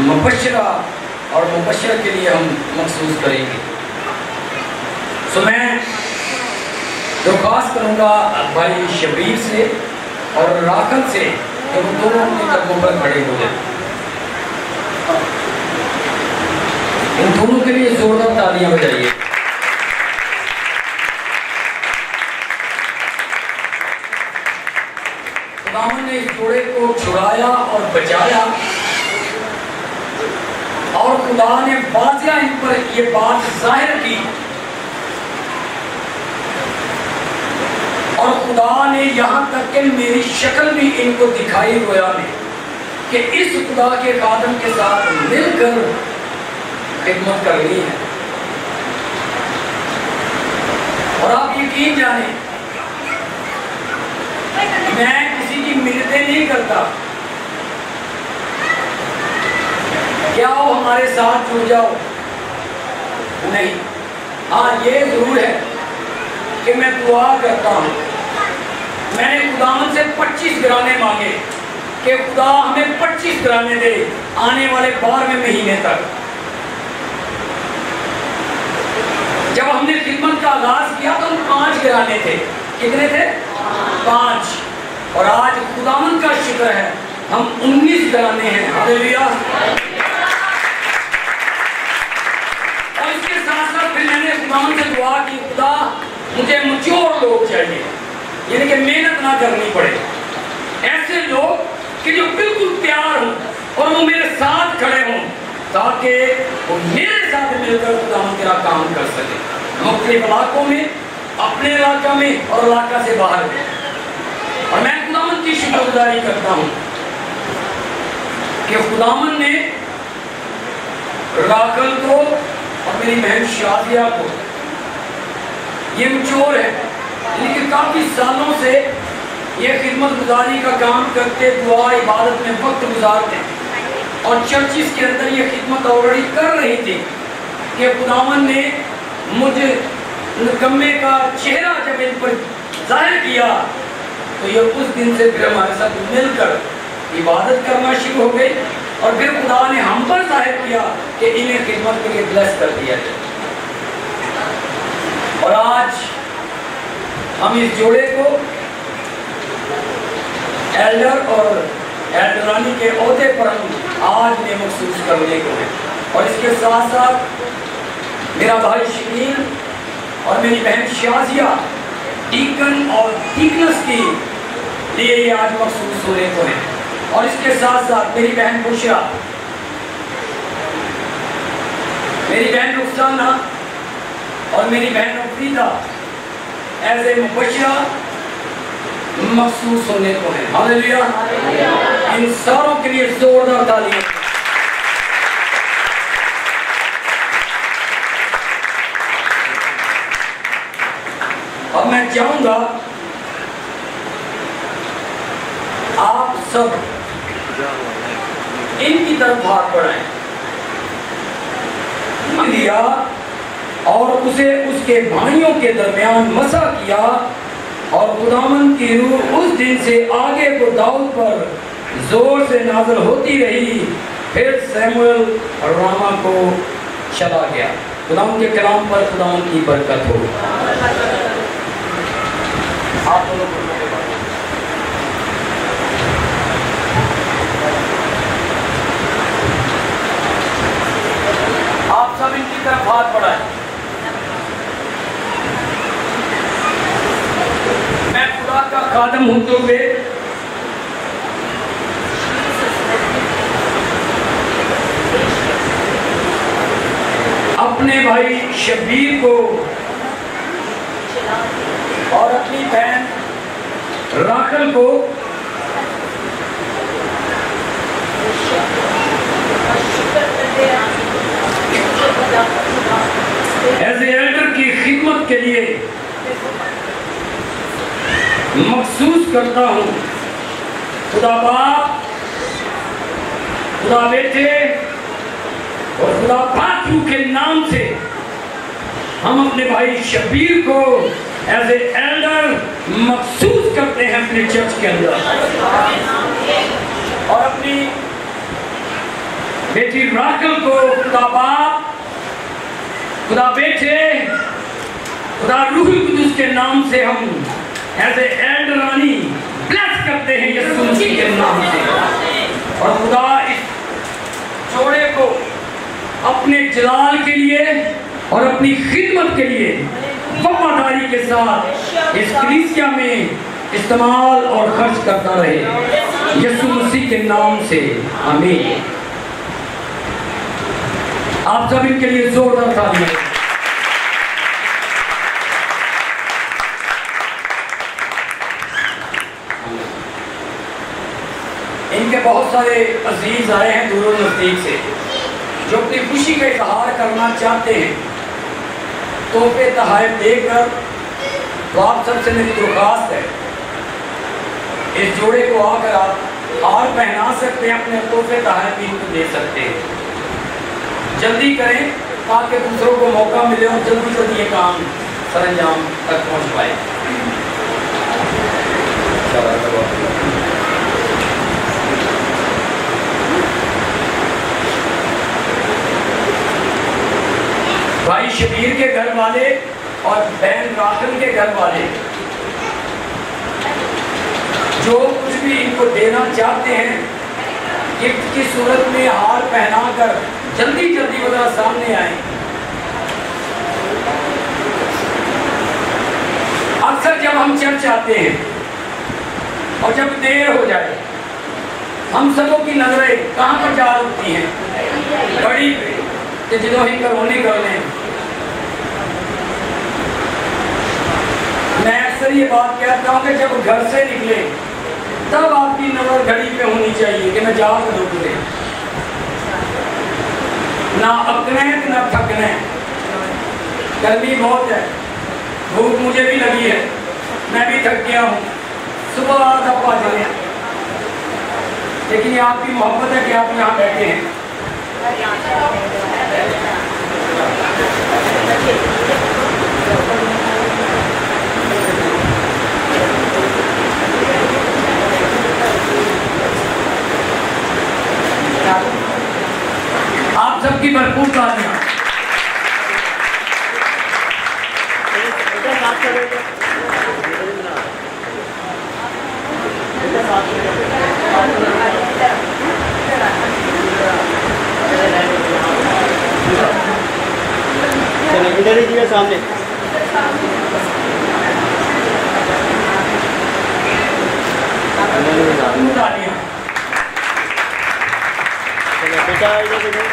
C: مبشرہ اور مبشرہ کے لیے ہم مخصوص کریں گے، سو میں درخواست کروں گا بھائی شبیر سے اور راکل سے کہ وہ دونوں اپنے قدموں پر کھڑے ہو جائیں۔ ان دونوں کے لیے زوردار تالیاں بجائیے۔ خداوند نے اس جوڑے کو چھڑایا اور بچایا، اور خدا نے واضح ان پر یہ بات ظاہر کی، اور خدا نے یہاں تک کہ میری شکل بھی ان کو دکھائی رویا میں کہ اس خدا کے خادم کے ساتھ مل کر خدمت کرنی ہے۔ اور آپ یقین جانیں میں کسی کی منتیں نہیں کرتا کیا وہ ہمارے ساتھ جڑ جاؤ، نہیں، ہاں یہ ضرور ہے کہ میں دعا کرتا ہوں۔ میں نے خداوند سے 25 گرانے مانگے کہ خدا ہمیں 25 گرانے دے آنے والے 12ویں مہینے تک۔ جب ہم نے خدمت کا آغاز کیا تو ہم 5 گرانے تھے، کتنے تھے؟ 5، اور آج خداوند کا شکر ہے ہم 19 گرانے ہیں، ہاللیلویا۔ اور اس کے ساتھ ساتھ پھر میں نے خداوند سے دعا کی، خدا مجھے مچور لوگ چاہیے، یعنی کہ محنت نہ کرنی پڑے، ایسے لوگ کہ جو بالکل تیار ہوں اور وہ میرے ساتھ کھڑے ہوں، تاکہ وہ میرے ساتھ مل کر خداوند تیرا کام کر سکے۔ مختلف علاقوں میں اپنے علاقہ میں اور علاقہ سے باہر میں. اور میں خداوند کی شکر گزاری کرتا ہوں کہ خداوند نے راکل کو اور میری بہن شادیہ کو، یہ مچور ہے لیکن کافی سالوں سے یہ خدمت گزاری کا کام کرتے، دعا عبادت میں وقت گزارتے اور چرچز کے اندر یہ خدمت آلریڈی کر رہی تھی کہ خداوند نے مجھ نکمے کا چہرہ جب ان پر ظاہر کیا تو یہ اس دن سے پھر ہمارے ساتھ مل کر عبادت کرنا شروع ہو گئی، اور پھر خدا نے ہم پر ظاہر کیا کہ انہیں خدمت کے لیے بلیس کر دیا جائے. اور آج ہم اس جوڑے کو ایلڈر اور ایلڈرانی کے عہدے پر ہم آج میں مخصوص کرنے کو ہیں. اور اس کے ساتھ ساتھ میرا بھائی شبیر اور میری بہن شازیہ ڈیکن اور ڈیکنس کے لیے یہ آج مخصوص ہونے کو ہیں. اور اس کے ساتھ ساتھ میری بہن بشرا، میری بہن رخسانہ اور میری بہن عفریدہ ایز اے مبشرہ مخصوص ہونے کو ہیں. ہاللیلویہ. ان ساروں کے لیے زوردار تالیاں. اب میں چاہوں گا آپ سب ان کی طرف ہاتھ بڑھائیں. لیا اور اسے اس کے بھائیوں کے درمیان مسح کیا، اور خداوند کی روح اس دن سے آگے کو داؤد پر زور سے نازل ہوتی رہی. پھر سیموئیل راما کو چلا گیا. خداوند کے کلام پر خداوند کی برکت ہو. آپ دونوں کو آپ سب ان کی طرف ہاتھ بڑھائیں. میں خدا کا خادم ہوتے ہوئے اپنے بھائی شبیر کو اور اپنی بہن راکل کو ایز اے ایلڈر کی خدمت کے لیے مخصوص کرتا ہوں. خدا باپ، خدا بیٹے اور خدا پاک کے نام سے ہم اپنے بھائی شبیر کو ایز اے ایلڈر مخصوص کرتے ہیں اپنے چرچ کے اندر، اور اپنی بیٹی راکل کو خدا باپ، خدا بیٹے، خدا روح القدس کے نام سے ہم ایز اے ایلڈرانی بلیس کرتے ہیں یسوع مسیح کے نام سے. اور خدا اس جوڑے کو اپنے جلال کے لیے اور اپنی خدمت کے لیے وفاداری کے ساتھ اس کلیسیا میں استعمال اور خرچ کرتا رہے یسوع مسیح کے نام سے. آمین. آپ سب ان کے لیے زوردار تالیاں. ان کے بہت سارے عزیز آئے ہیں دور و نزدیک سے جو اپنی خوشی کا اظہار کرنا چاہتے ہیں تحفے تحائف دے کر. تو آپ سب سے میری درخواست ہے اس جوڑے کو آ کر آپ ہار پہنا سکتے ہیں، اپنے تحفے تحائف بھی ان کو دے سکتے ہیں. جلدی کریں تاکہ دوسروں کو موقع ملے اور جلدی جلدی یہ کام سر انجام تک پہنچ پائے. بھائی شبیر کے گھر والے اور بہن راکل کے گھر والے جو کچھ بھی ان کو دینا چاہتے ہیں گفٹ کی صورت میں ہار پہنا کر جلدی جلدی وغیرہ سامنے آئیں. اکثر جب ہم چرچ آتے ہیں اور جب دیر ہو جائے ہم سبوں کی نظریں کہاں پر جا رکھتی ہیں؟ گھڑی پہ کہ جنہوں ہی کرونے کر لیں. मैं अक्सर ये बात कहता हूँ कि जब घर से निकले तब आपकी नजर घड़ी पे होनी चाहिए कि मैं जा कर रुके, ना अकने ना थकने। गर्मी बहुत है, भूख मुझे भी लगी है, मैं भी थक गया हूँ, सुबह आधा पा जाए, लेकिन ये आपकी मोहब्बत है कि आप यहाँ बैठे हैं। आप सबकी भरपूर तालियां।
G: इधर ही सामने
C: तालियां।
G: बेटा इधर देखो।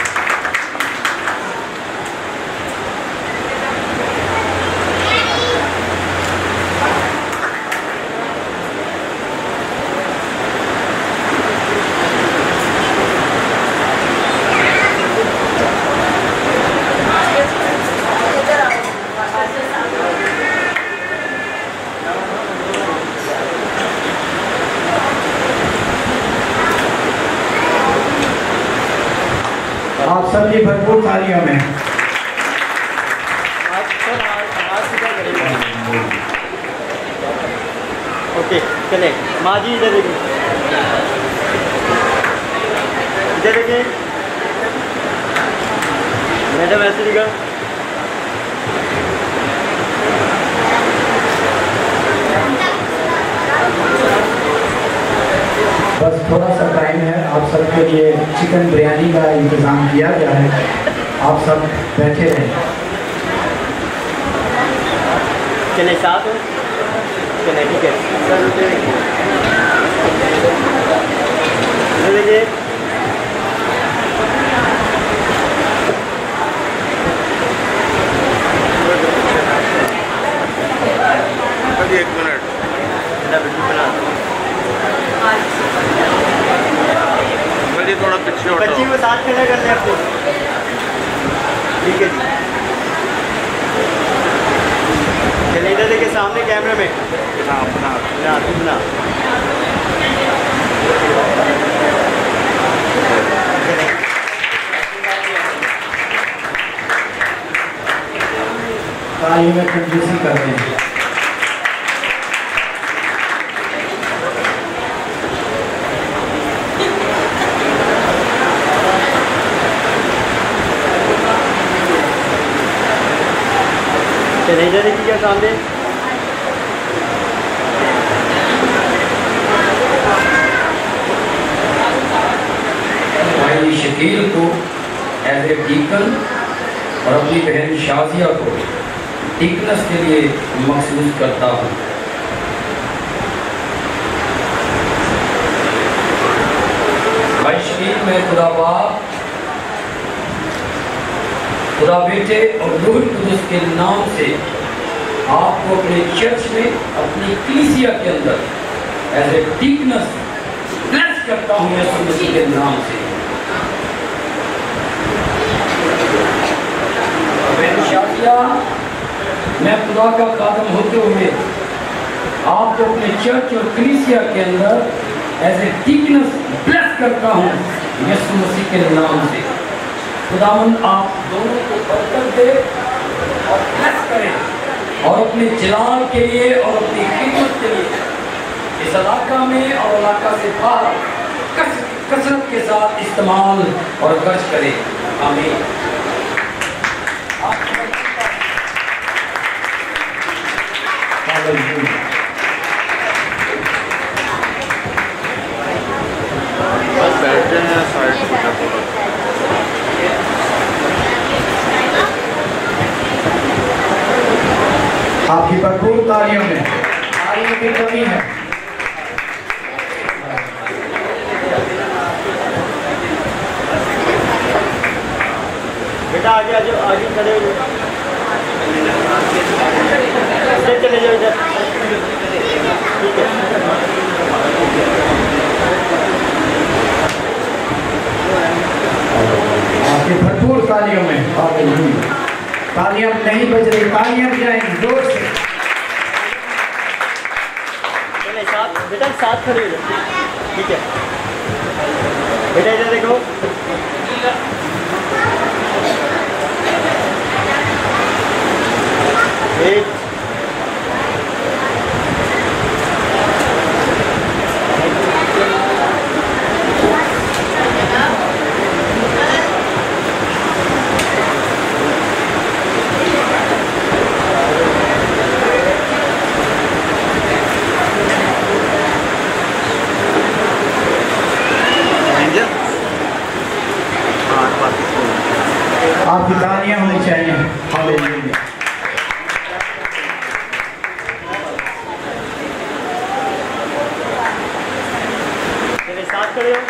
E: आप सबकी भरपूर तालियों में
G: ओके चले। माँ जी इधर देखिए, इधर देखिए मैडम, ऐसे दिखा।
E: बस थोड़ा सा टाइम है, आप सबके लिए चिकन बिरयानी का इंतज़ाम किया गया है, आप सब बैठे रहें।
G: चले साथ हो, चले ठीक है। इधर देखिए,
D: एक मिनट मुझे थोड़ा पीछे
G: बच्ची को साथ खड़ा कर ले अपने, ठीक है जी। चले इधर देखिए सामने कैमरे में, बना तू बना।
E: ताली में कंजूसी करते हैं।
G: चले इधर देखिए क्या सामने,
C: भाई शकील को एज ए डीकन और अपनी बहन शाजिया को डीकनेस के लिए मखसूस करता हूँ। भाई शकील में खुदा बाप, खुदा बेटे और रूह कुदस के नाम से आपको अपने चर्च में, अपनी कलीसिया के अंदर एज ए डीकनेस ब्लेस करता हूँ यीशु मसीह के नाम से। शादिया, मैं खुदा का खादम होते हुए आपको अपने चर्च और कलीसिया के अंदर एज ए डीकनेस ब्लेस करता हूँ यीशु मसीह के नाम से। खुदावन आप दोनों को बरकत दे और ब्लेस करें और अपने जलाल के लिए और अपनी खिदमत के लिए इस इलाका में और इलाका से बाहर कसरत के साथ इस्तेमाल और खर्च करें। आमीन।
D: बस बैठते हैं साइड
E: आपकी भरपूर तालियों में, तालियों की कमी है।
G: बेटा आगे आगे आगे खड़े हो जाओ, इधर चले जाओ इधर।
E: भरपूर तालियों में। हालेलुया। तालियां नहीं बज रही, तालियां बजाएंगे जोर से।
G: चले साथ बेटा, साथ खड़े हो जाओ, ठीक है बेटा, इधर देखो। एक
E: आपकी तालियां होनी चाहिए। हालेलुया।
G: चले साथ खड़े हो,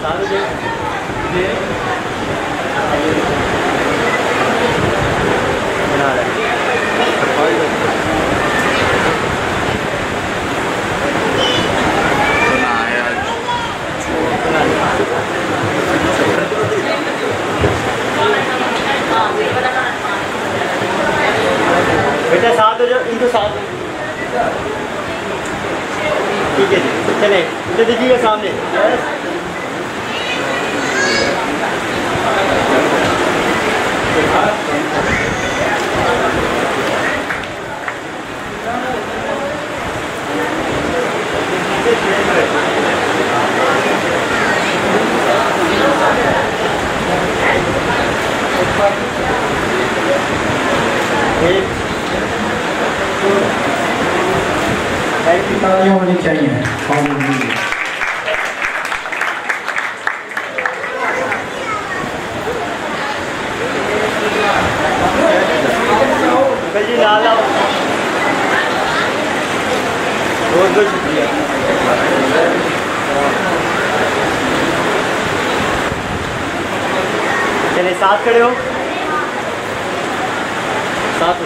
G: साथ हो जाओ। बना रहे बेटा, साथ हो जाओ, इनको साथ, ठीक है जी। चले इधर देखिएगा सामने।
E: आपकी तालियां होनी चाहिए। हालेलुया।
G: अंकल जी लाला, बहुत बहुत शुक्रिया। चले साथ खड़े हो, साथ हो।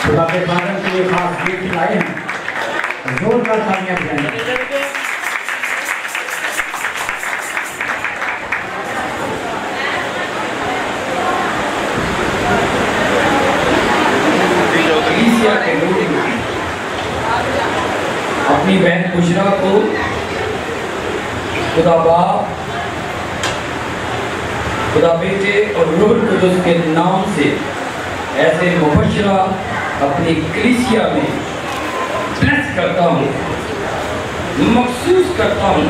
E: खुदा के खादम के लिए खास गिफ्ट लाए हैं, जोरदार तालियां बजाएंगे।
C: कलीसिया के लोग अपनी बहन बुशरा को खुदा बाप, खुदा बेटे और रूह कुदुस के नाम से ऐसे मुबशरा अपनी कलीसिया में ब्लेस करता हूँ, मखसूस करता हूँ।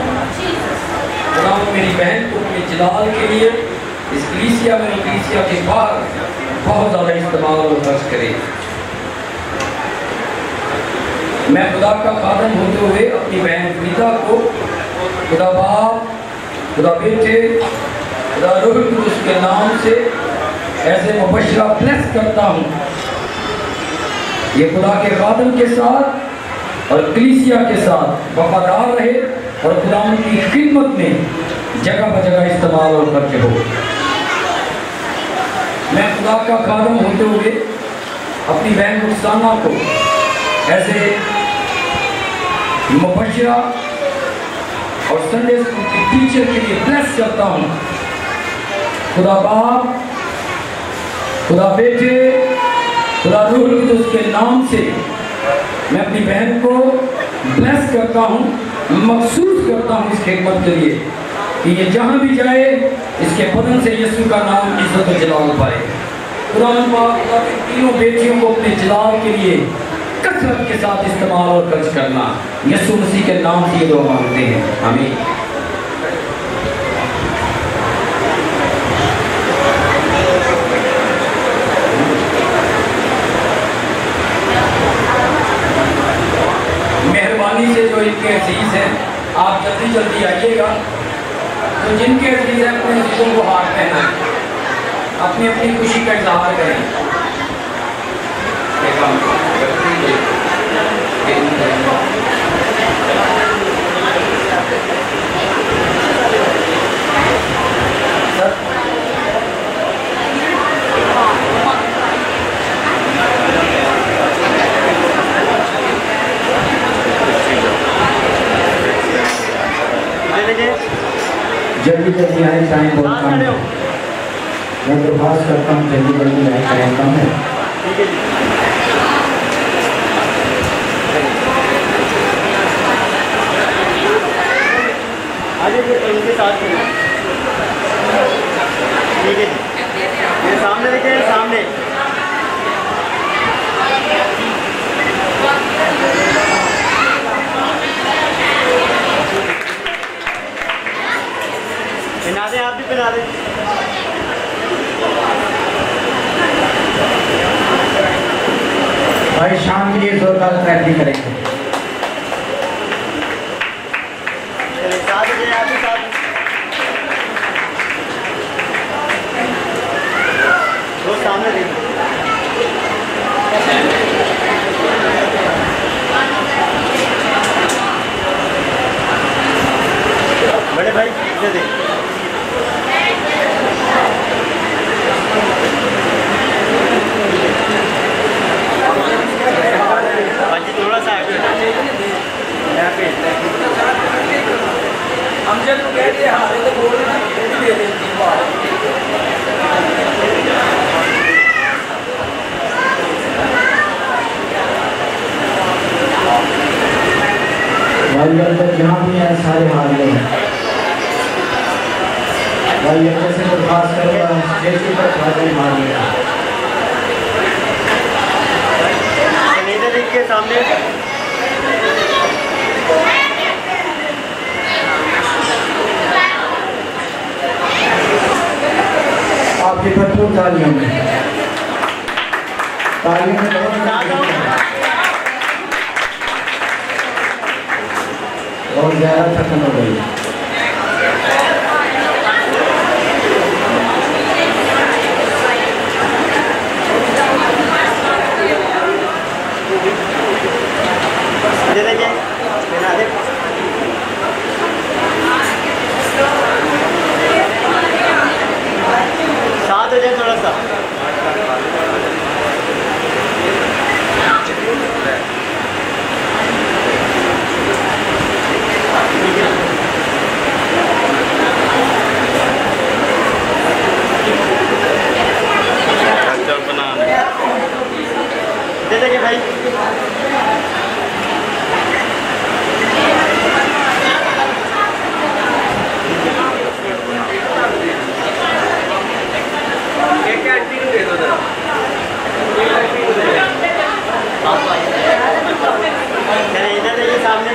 C: खुदा मेरी बहन को अपने जलाल के लिए इस कलीसिया में, कलीसिया के बाहर बहुत ज़्यादा इस्तेमाल और खर्च करे। मैं खुदा का खादम होते हुए अपनी बहन फरीदा को खुदा बाप, खुदा बेटे, खुदा रूह कुदुस के नाम से ऐसे मुबशरा ब्लेस करता हूँ। ये खुदा के खादम के साथ और कलीसिया के साथ वफादार रहे और खुदा की खिदमत में जगह ब जगह इस्तेमाल और खर्च हो। मैं खुदा का खादम होते हुए अपनी बहन रुखसाना को ऐसे मुबशरा और संडे स्कूल की टीचर के लिए ब्लेस करता हूँ। खुदा बाप, खुदा बेटे, खुदा रूह कुदुस के नाम से मैं अपनी बहन को ब्लेस करता हूँ, मखसूस करता हूँ इस खिदमत के लिए कि ये जहाँ भी जाए इसके बदन से यीशु का नाम इज्जत और जलाल पाए। खुदा की तीनों बेटियों को अपने जलाल के लिए कसरत के साथ इस्तेमाल और खर्च करना, यीशु मसीह के नाम से ये दुआ मांगते हैं, आमीन। मेहरबानी से जो इनके अजीज हैं आप जल्दी जल्दी आइएगा। तो जिनके अजीज हैं अपने अजीजों को हाथ पहनाएं, अपनी अपनी खुशी का इजहार करें।
E: जल्दी जल्दी आए, टाइम बहुत
G: साथ
E: कम
G: खड़े
E: है।
G: हो।
E: मैं दरख्वास्त करता हूँ जल्दी जल्दी आए, टाइम कम है।
G: ठीक है जी। आगे इनके साथ खड़े हो। ठीक है जी। ये सामने देखें, सामने। पहना दें, आप भी पहना दें।
E: भाई शाम के लिए जोरदार तैयारी करेंगे।
G: चलिए, साथ हो जाए, आप भी साथ। वो सामने देखो। बड़े भाई इधर देख। बाकी थोड़ा सा आगे यहाँ पे।
C: हम जब कह दिए हारे तो बोल रहे हैं, ये भी दे देती हैं बाहर।
E: भाई अंदर जहाँ भी हैं सारे हार गए हैं। भाई अंदर से दरख्वास्त करूँगा स्टेज के ऊपर हाजिर मार लिया।
G: इधर देखिए सामने।
E: आपकी भरपूर तालियों में बहुत ज़्यादा थकन हो गई।
G: ये देखिए, पहना दे। साथ हो जाए थोड़ा सा। ये देखिए भाई। चलिए इधर देखिए सामने।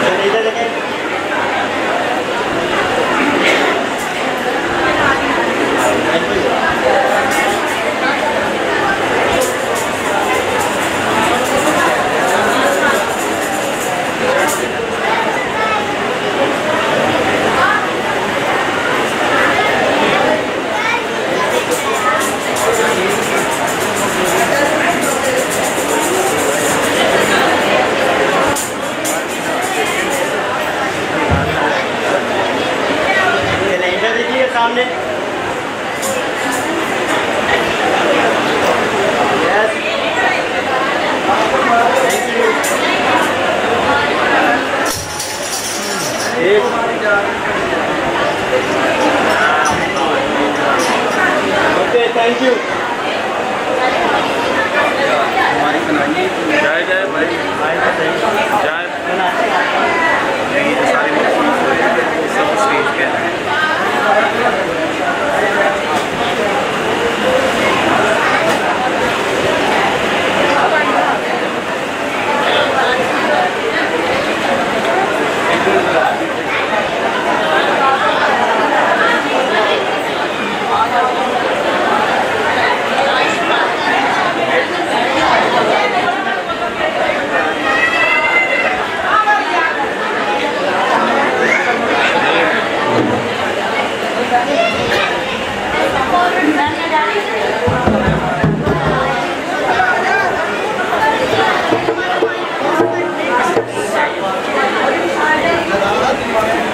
G: चलिए इधर देखिए। चलिए इधर देखिए सामने। Yes, thank you. Okay, thank you.
H: जय जय भाई जय सब स्टेज पे
A: Thank you.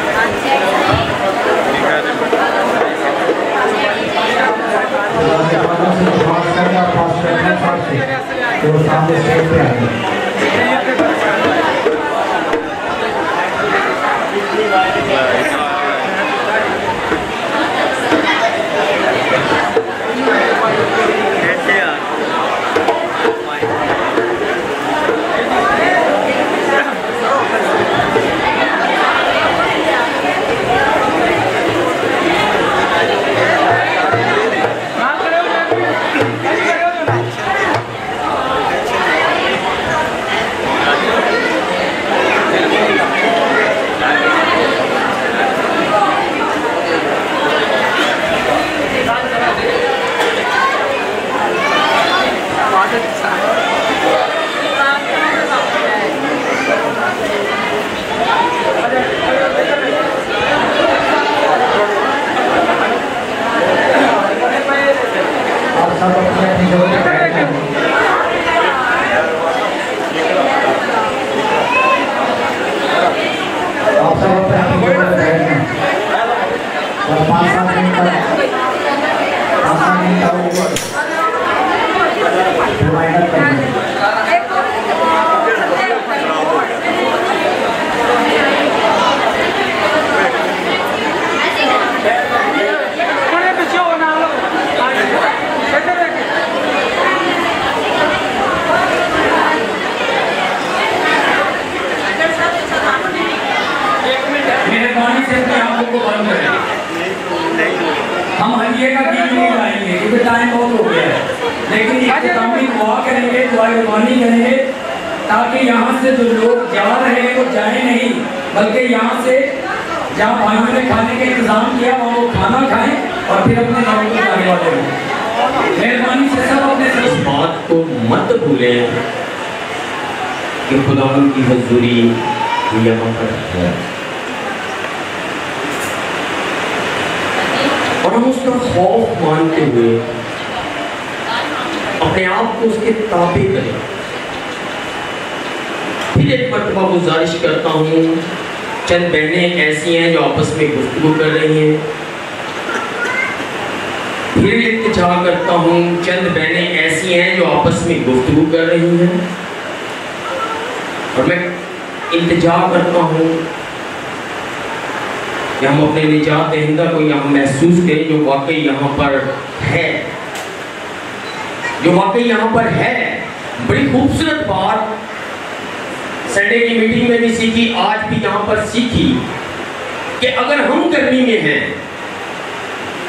E: और 5-7 मिनट तक रिमाइंडर करेंगे।
C: मेहरबानी से अपनी आंखों को बंद करें। हम हलिये का गीत नहीं गाएंगे क्योंकि टाइम बहुत हो गया है, लेकिन इख्तितामी दुआ करेंगे, दुआ रबानी करेंगे ताकि यहाँ से जो लोग जा रहे हैं वो जाए नहीं, बल्कि यहाँ से जहाँ भाइयों ने खाने का इंतजाम किया वहाँ वो खाना खाएं और फिर अपने घरों को जाने वाले हों। मेहरबानी से सब अपने
I: इस बात को मत भूलें कि खुदावंद की हजूरी यहाँ पर है और हम उसका खौफ मानते हुए अपने आप को उसके ताबे करें। फिर एक मर्तबा गुजारिश करता हूँ, चंद बहनें ऐसी हैं जो आपस में गुफ्तगू कर रही हैं। फिर इल्तिजा करता हूँ, चंद बहनें ऐसी हैं जो आपस में गुफ्तगू कर रही हैं। और मैं इल्तिजा करता हूँ कि हम अपने निजात दहिंदा को यहाँ महसूस करें जो वाकई यहाँ पर है, जो वाकई यहाँ पर है। बड़ी खूबसूरत बात संडे की मीटिंग में भी सीखी, आज भी यहाँ पर सीखी कि अगर हम गर्मी में हैं,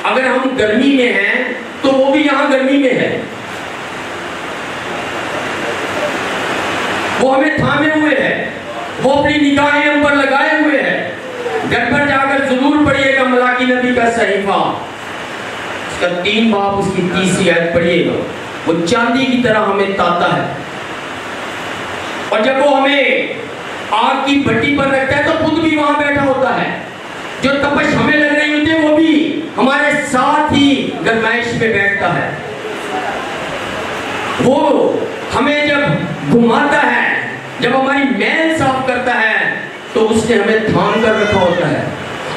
I: अगर हम गर्मी में हैं तो वो भी यहाँ गर्मी में है, वो हमें थामे हुए है, वो अपनी निगाहें हम पर लगाए हुए है। घर पर जाकर जरूर पढ़िएगा मलाकी नबी का सहीफा, उसका 3 बाब उसकी 3री आयत पढ़िएगा। वो चांदी की तरह हमें ताता है और जब वो हमें आग की भट्टी पर रखता है तो खुद भी वहां बैठा होता है। जो तपश हमें लग रही होती है वो भी हमारे साथ ही गर्माइश में बैठता है। वो हमें जब घुमाता है, जब हमारी मैल साफ करता है तो उसने हमें थाम कर रखा होता है।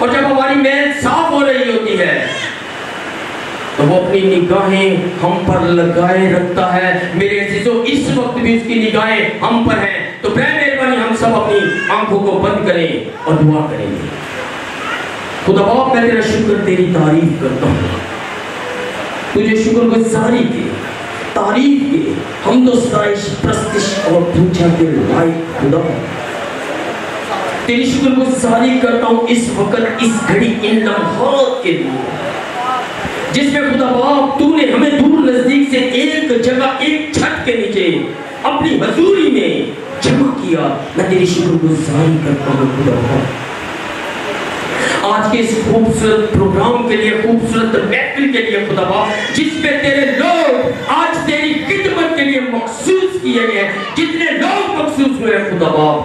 I: और जब हमारी मैल साफ हो रही होती है तो वो अपनी निगाहें हम पर लगाए रखता है। मेरे अजीजों, इस वक्त भी उसकी निगाहें हम पर हैं, तो मेहरबानी हम सब अपनी आंखों को बंद करें और दुआ करेंगे। खुदा बाप, मैं तेरा शुक्र, तेरी तारीफ करता हूँ, तुझे शुक्रगुजारी के, तारीफ के, हमदो सताइश, प्रस्तिश और पूजा के लायक खुदा तेरी शुक्रगुजारी करता हूँ इस वक्त, इस घड़ी, इन लम्हात के लिए जिसमें खुदा बाप तूने हमें दूर नजदीक से एक जगह, एक छत के नीचे अपनी हजूरी में जमा किया। मैं तेरी शुक्रगुजारी करता हूँ खुदा बाप, आज के इस खूबसूरत प्रोग्राम के लिए, खूबसूरत महफिल के लिए खुदा बाप, जिसमें तेरे लोग आज तेरी खिदमत के लिए मखसूस किए गए हैं। जितने लोग मखसूस हुए हैं खुदा बाप,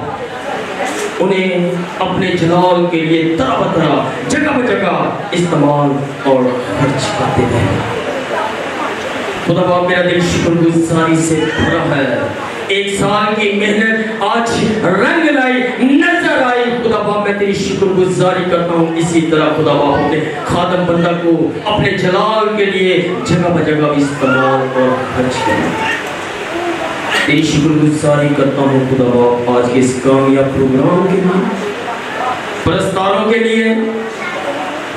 I: उन्हें अपने जलाल के लिए तरह तरह, जगह जगह इस्तेमाल और खर्च करते रहे। खुदा बाप, मेरा दिल शुक्रगुजारी से भरा है। 1 साल की मेहनत आज रंग लाई, नजर आई। खुदा बाप, मैं तेरी शुक्रगुजारी करता हूँ। इसी तरह खुदा बाप अपने खादम बंदा को अपने जलाल के लिए जगह जगह इस्तेमाल और खर्च करें। तेरी शुक्रगुजारी करता हूँ खुदा बाप आज के इस कामयाब प्रोग्राम के लिए, प्रस्तारों के लिए,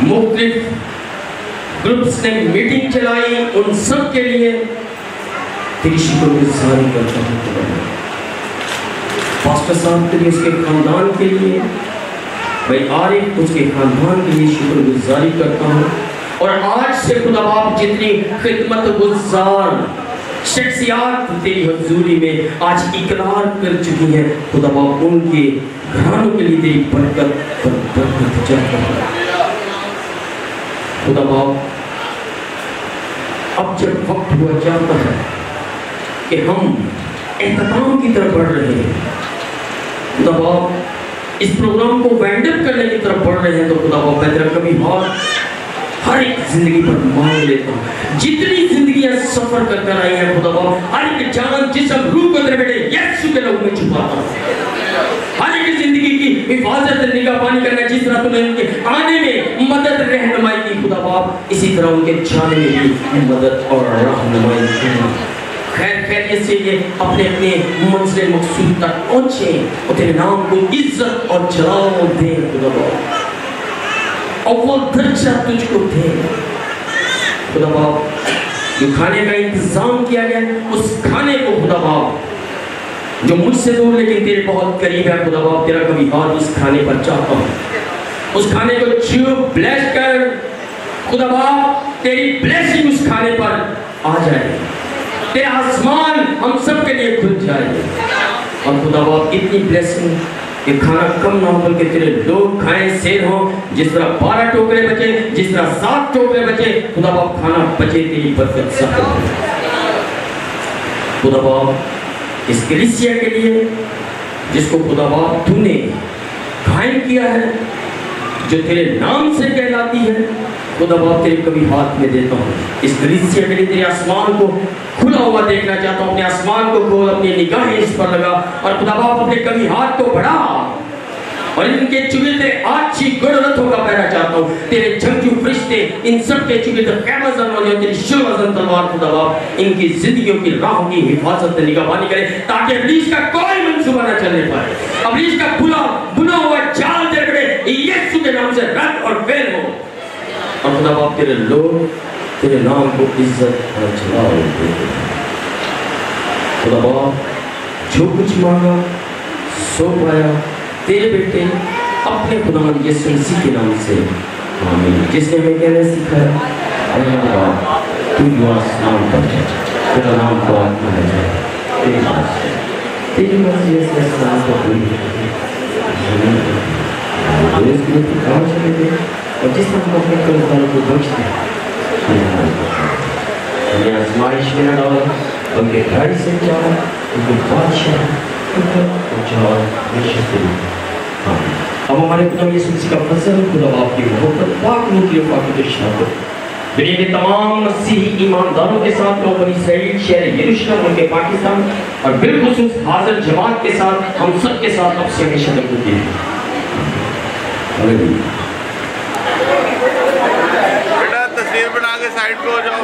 I: मुख्तलिफ ग्रुप्स ने मीटिंग चलाई, उन सब के लिए तेरी शुक्रगुजारी करता हूँ खुदा बाप। पास्टर साहब के लिए, उसके खानदान के लिए, भाई आरिफ उसके खानदान के लिए शुक्रगुजारी करता हूँ। और आज से खुदा बाप जितनी खिदमत गुजार शख्सियात तेरी हजूरी में आज इकरार कर चुकी हैं खुदा बाप, उनके घरानों के लिए तेरी बरकत पर बरकत चाहता हूं खुदा बाप। अब जब वक्त हुआ जाता है कि हम एहतमाम की तरफ बढ़ रहे हैं खुदा बाप, इस प्रोग्राम को वाइंड अप करने की तरफ बढ़ रहे हैं, तो खुदा बाप मैं तेरा कभी हर एक जिंदगी पर मांग लेता हूँ। जितनी जिंदगियां सफर कर आई हैं खुदा बाप, हर एक जान जिसम रूह को तेरे बेटे यीशु के नाम में छुपाता हूँ। हर एक जिंदगी की हिफाजत निगहबानी करना, जिस तरह तुमने उनके आने में मदद रहनुमाई की खुदा बाप, इसी तरह उनके जाने में भी मदद और रहनुमाई की। खैर खैरियत से ये अपने अपने मंजिल मकसूद तक पहुंचे और तेरे नाम को इज्जत और जलाल दे खुदा बाप, अव्वल दर्जा तुझको दे खुदा बाप। जो खाने का इंतजाम किया गया उस खाने को खुदा बाप, जो मुझसे दूर लेकिन तेरे बहुत करीब है खुदा बाप, तेरा कभी हाथ उस खाने पर चाहता हूँ, उस खाने को छू ब्लेस कर खुदा बाप, तेरी ब्लेसिंग उस खाने पर आ जाए, तेरा आसमान हम सब के लिए खुल जाए और खुदा बाप इतनी ब्लेसिंग कि खाना कम ना हो बल्कि तेरे लोग खाएं सेल हो। जिस तरह 12 टोकरे बचे, जिस तरह 7 टोकरे बचे खुदा बाप, खाना बचे तेरी बरकत से खुदा बाप। इस कलीसिया के लिए जिसको खुदा बाप तूने कायम किया है, जो तेरे नाम से कहलाती है खुदा बाप, तेरे कभी हाथ में देता हूँ। इस कलीसिया के लिए तेरे आसमान को खुला हुआ देखना चाहता हूँ, अपने आसमान को खोल, अपनी निगाहें इस पर लगा और खुदा बाप अपने कभी हाथ को बढ़ा और इनके चुगिलते अच्छी गुणरत्तों का पहरा चाहता हूँ। तेरे जंगजू फरिश्ते इन सब के चुगिलते क़यामत वाले तेरी शुलवज़न तलवार खुदा बाप इनकी जिंदगियों की राहों की हिफाजत निगहबानी करे, ताकि इब्लीस का कोई मंसूबा न चलने पाए, इब्लीस का बुना हुआ जाल तेरे बड़े यीशु के नाम से रद्द और फेल हो। और खुदा बाप तेरे लोग तेरे नाम को इज्जत और जलाल दे खुदा बाप। जो कुछ मांगा सो पाया तेरे बेटे अपने खुदा यीशु मसीह के नाम से, आमीन। जिसने हमें कहना सिखाया, अरे बाप तू आसमान पर जा, तेरा नाम को आत्मा है जाए, तेरी मर्जी, तेरी मर्जी ऐसे आसमान पर पूरी हो। इसके लिए तू काम चले दे और जिस तरह हम अपने कर्मचारियों को बख्श दे, हमें आजमाइश में न डालो, उनके घर से जाओ, उनके बादशाह अब हमारे खुदा यीशु मसीह का फजल, खुदा बाप की मोहब्बत, पाक रूह की पाक शामिल दुनिया के तमाम मसीही ईमानदारों के साथ तो बनी इसराइल शहर यरूशलेम उनके पाकिस्तान और बिलखुसूस हाजिर जमात के साथ हम सब के साथ अब से हमेशा तक होती है।
J: बेटा तस्वीर बना के साइड पे हो जाओ।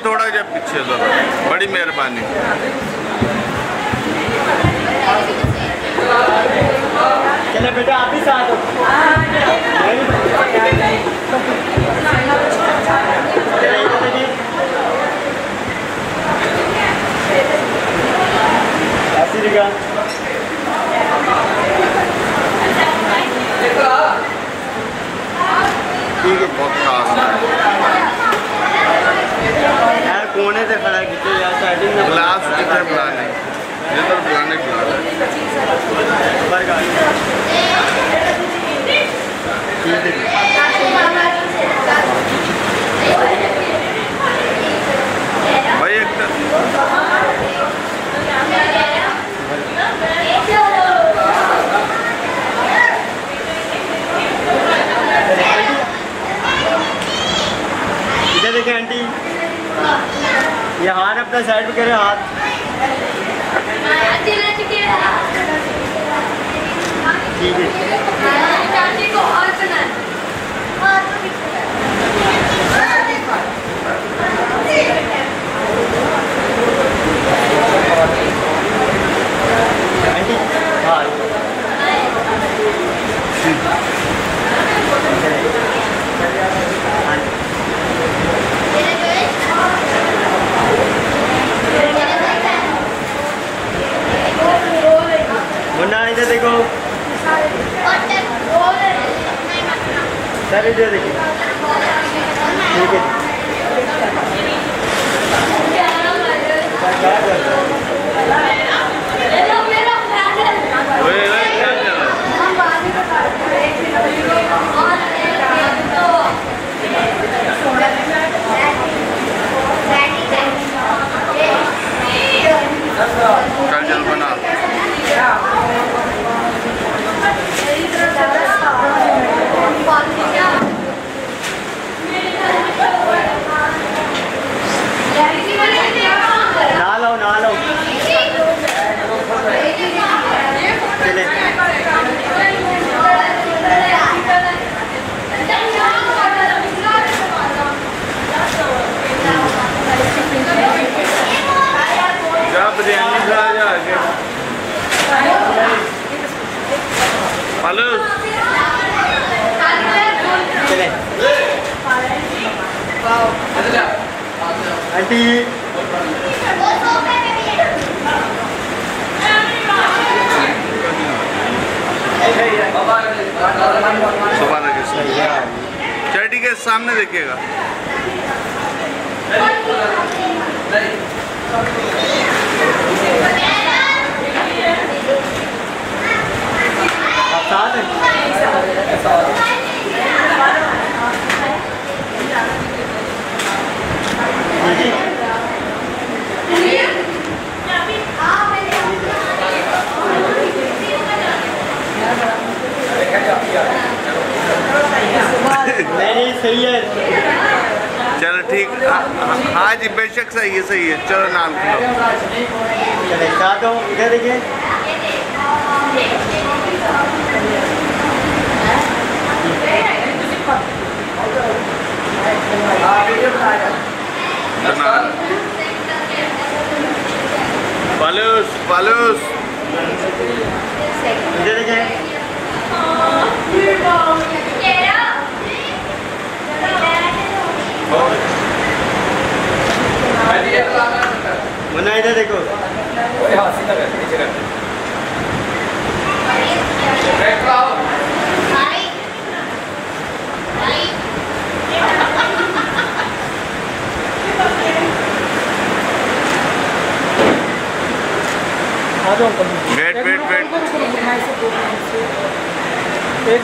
J: थोड़ा जब पीछे जरा, बड़ी मेहरबानी।
G: चले बेटा आप ही साथ हो। ऐसी जगह
J: ठीक है, बहुत खास
G: यार कोने से खड़ा खींचो यार, साइडिंग में
J: ग्लास किधर बुलाने, इधर बुलाने भाई एक
G: अपना साइड पे करें हाथ। ठीक है। आंटी, हाँ। मुन्ना इधर देखो, सर इधर देखिए। ठीक है।
J: ओए, ओए, क्या चल रहा है? चल चल बना।
G: नहा लो, नहा लो। चले।
J: जा बिरयानी खा जा आगे। हेलो
G: चले। आंटी,
J: सुबह लगे चल ठीक है, सामने देखिएगा।
G: आप साथ हैं? नहीं, सही है।
J: चलो ठीक, हाँ जी बेशक सही है, चलो नाम खिलाओ।
G: चले साथ हो, इधर देखिए।
J: बालूस बालूस
G: इधर देखिए। मुन्ना इधर देखो।
J: वेट वेट वेट
B: एक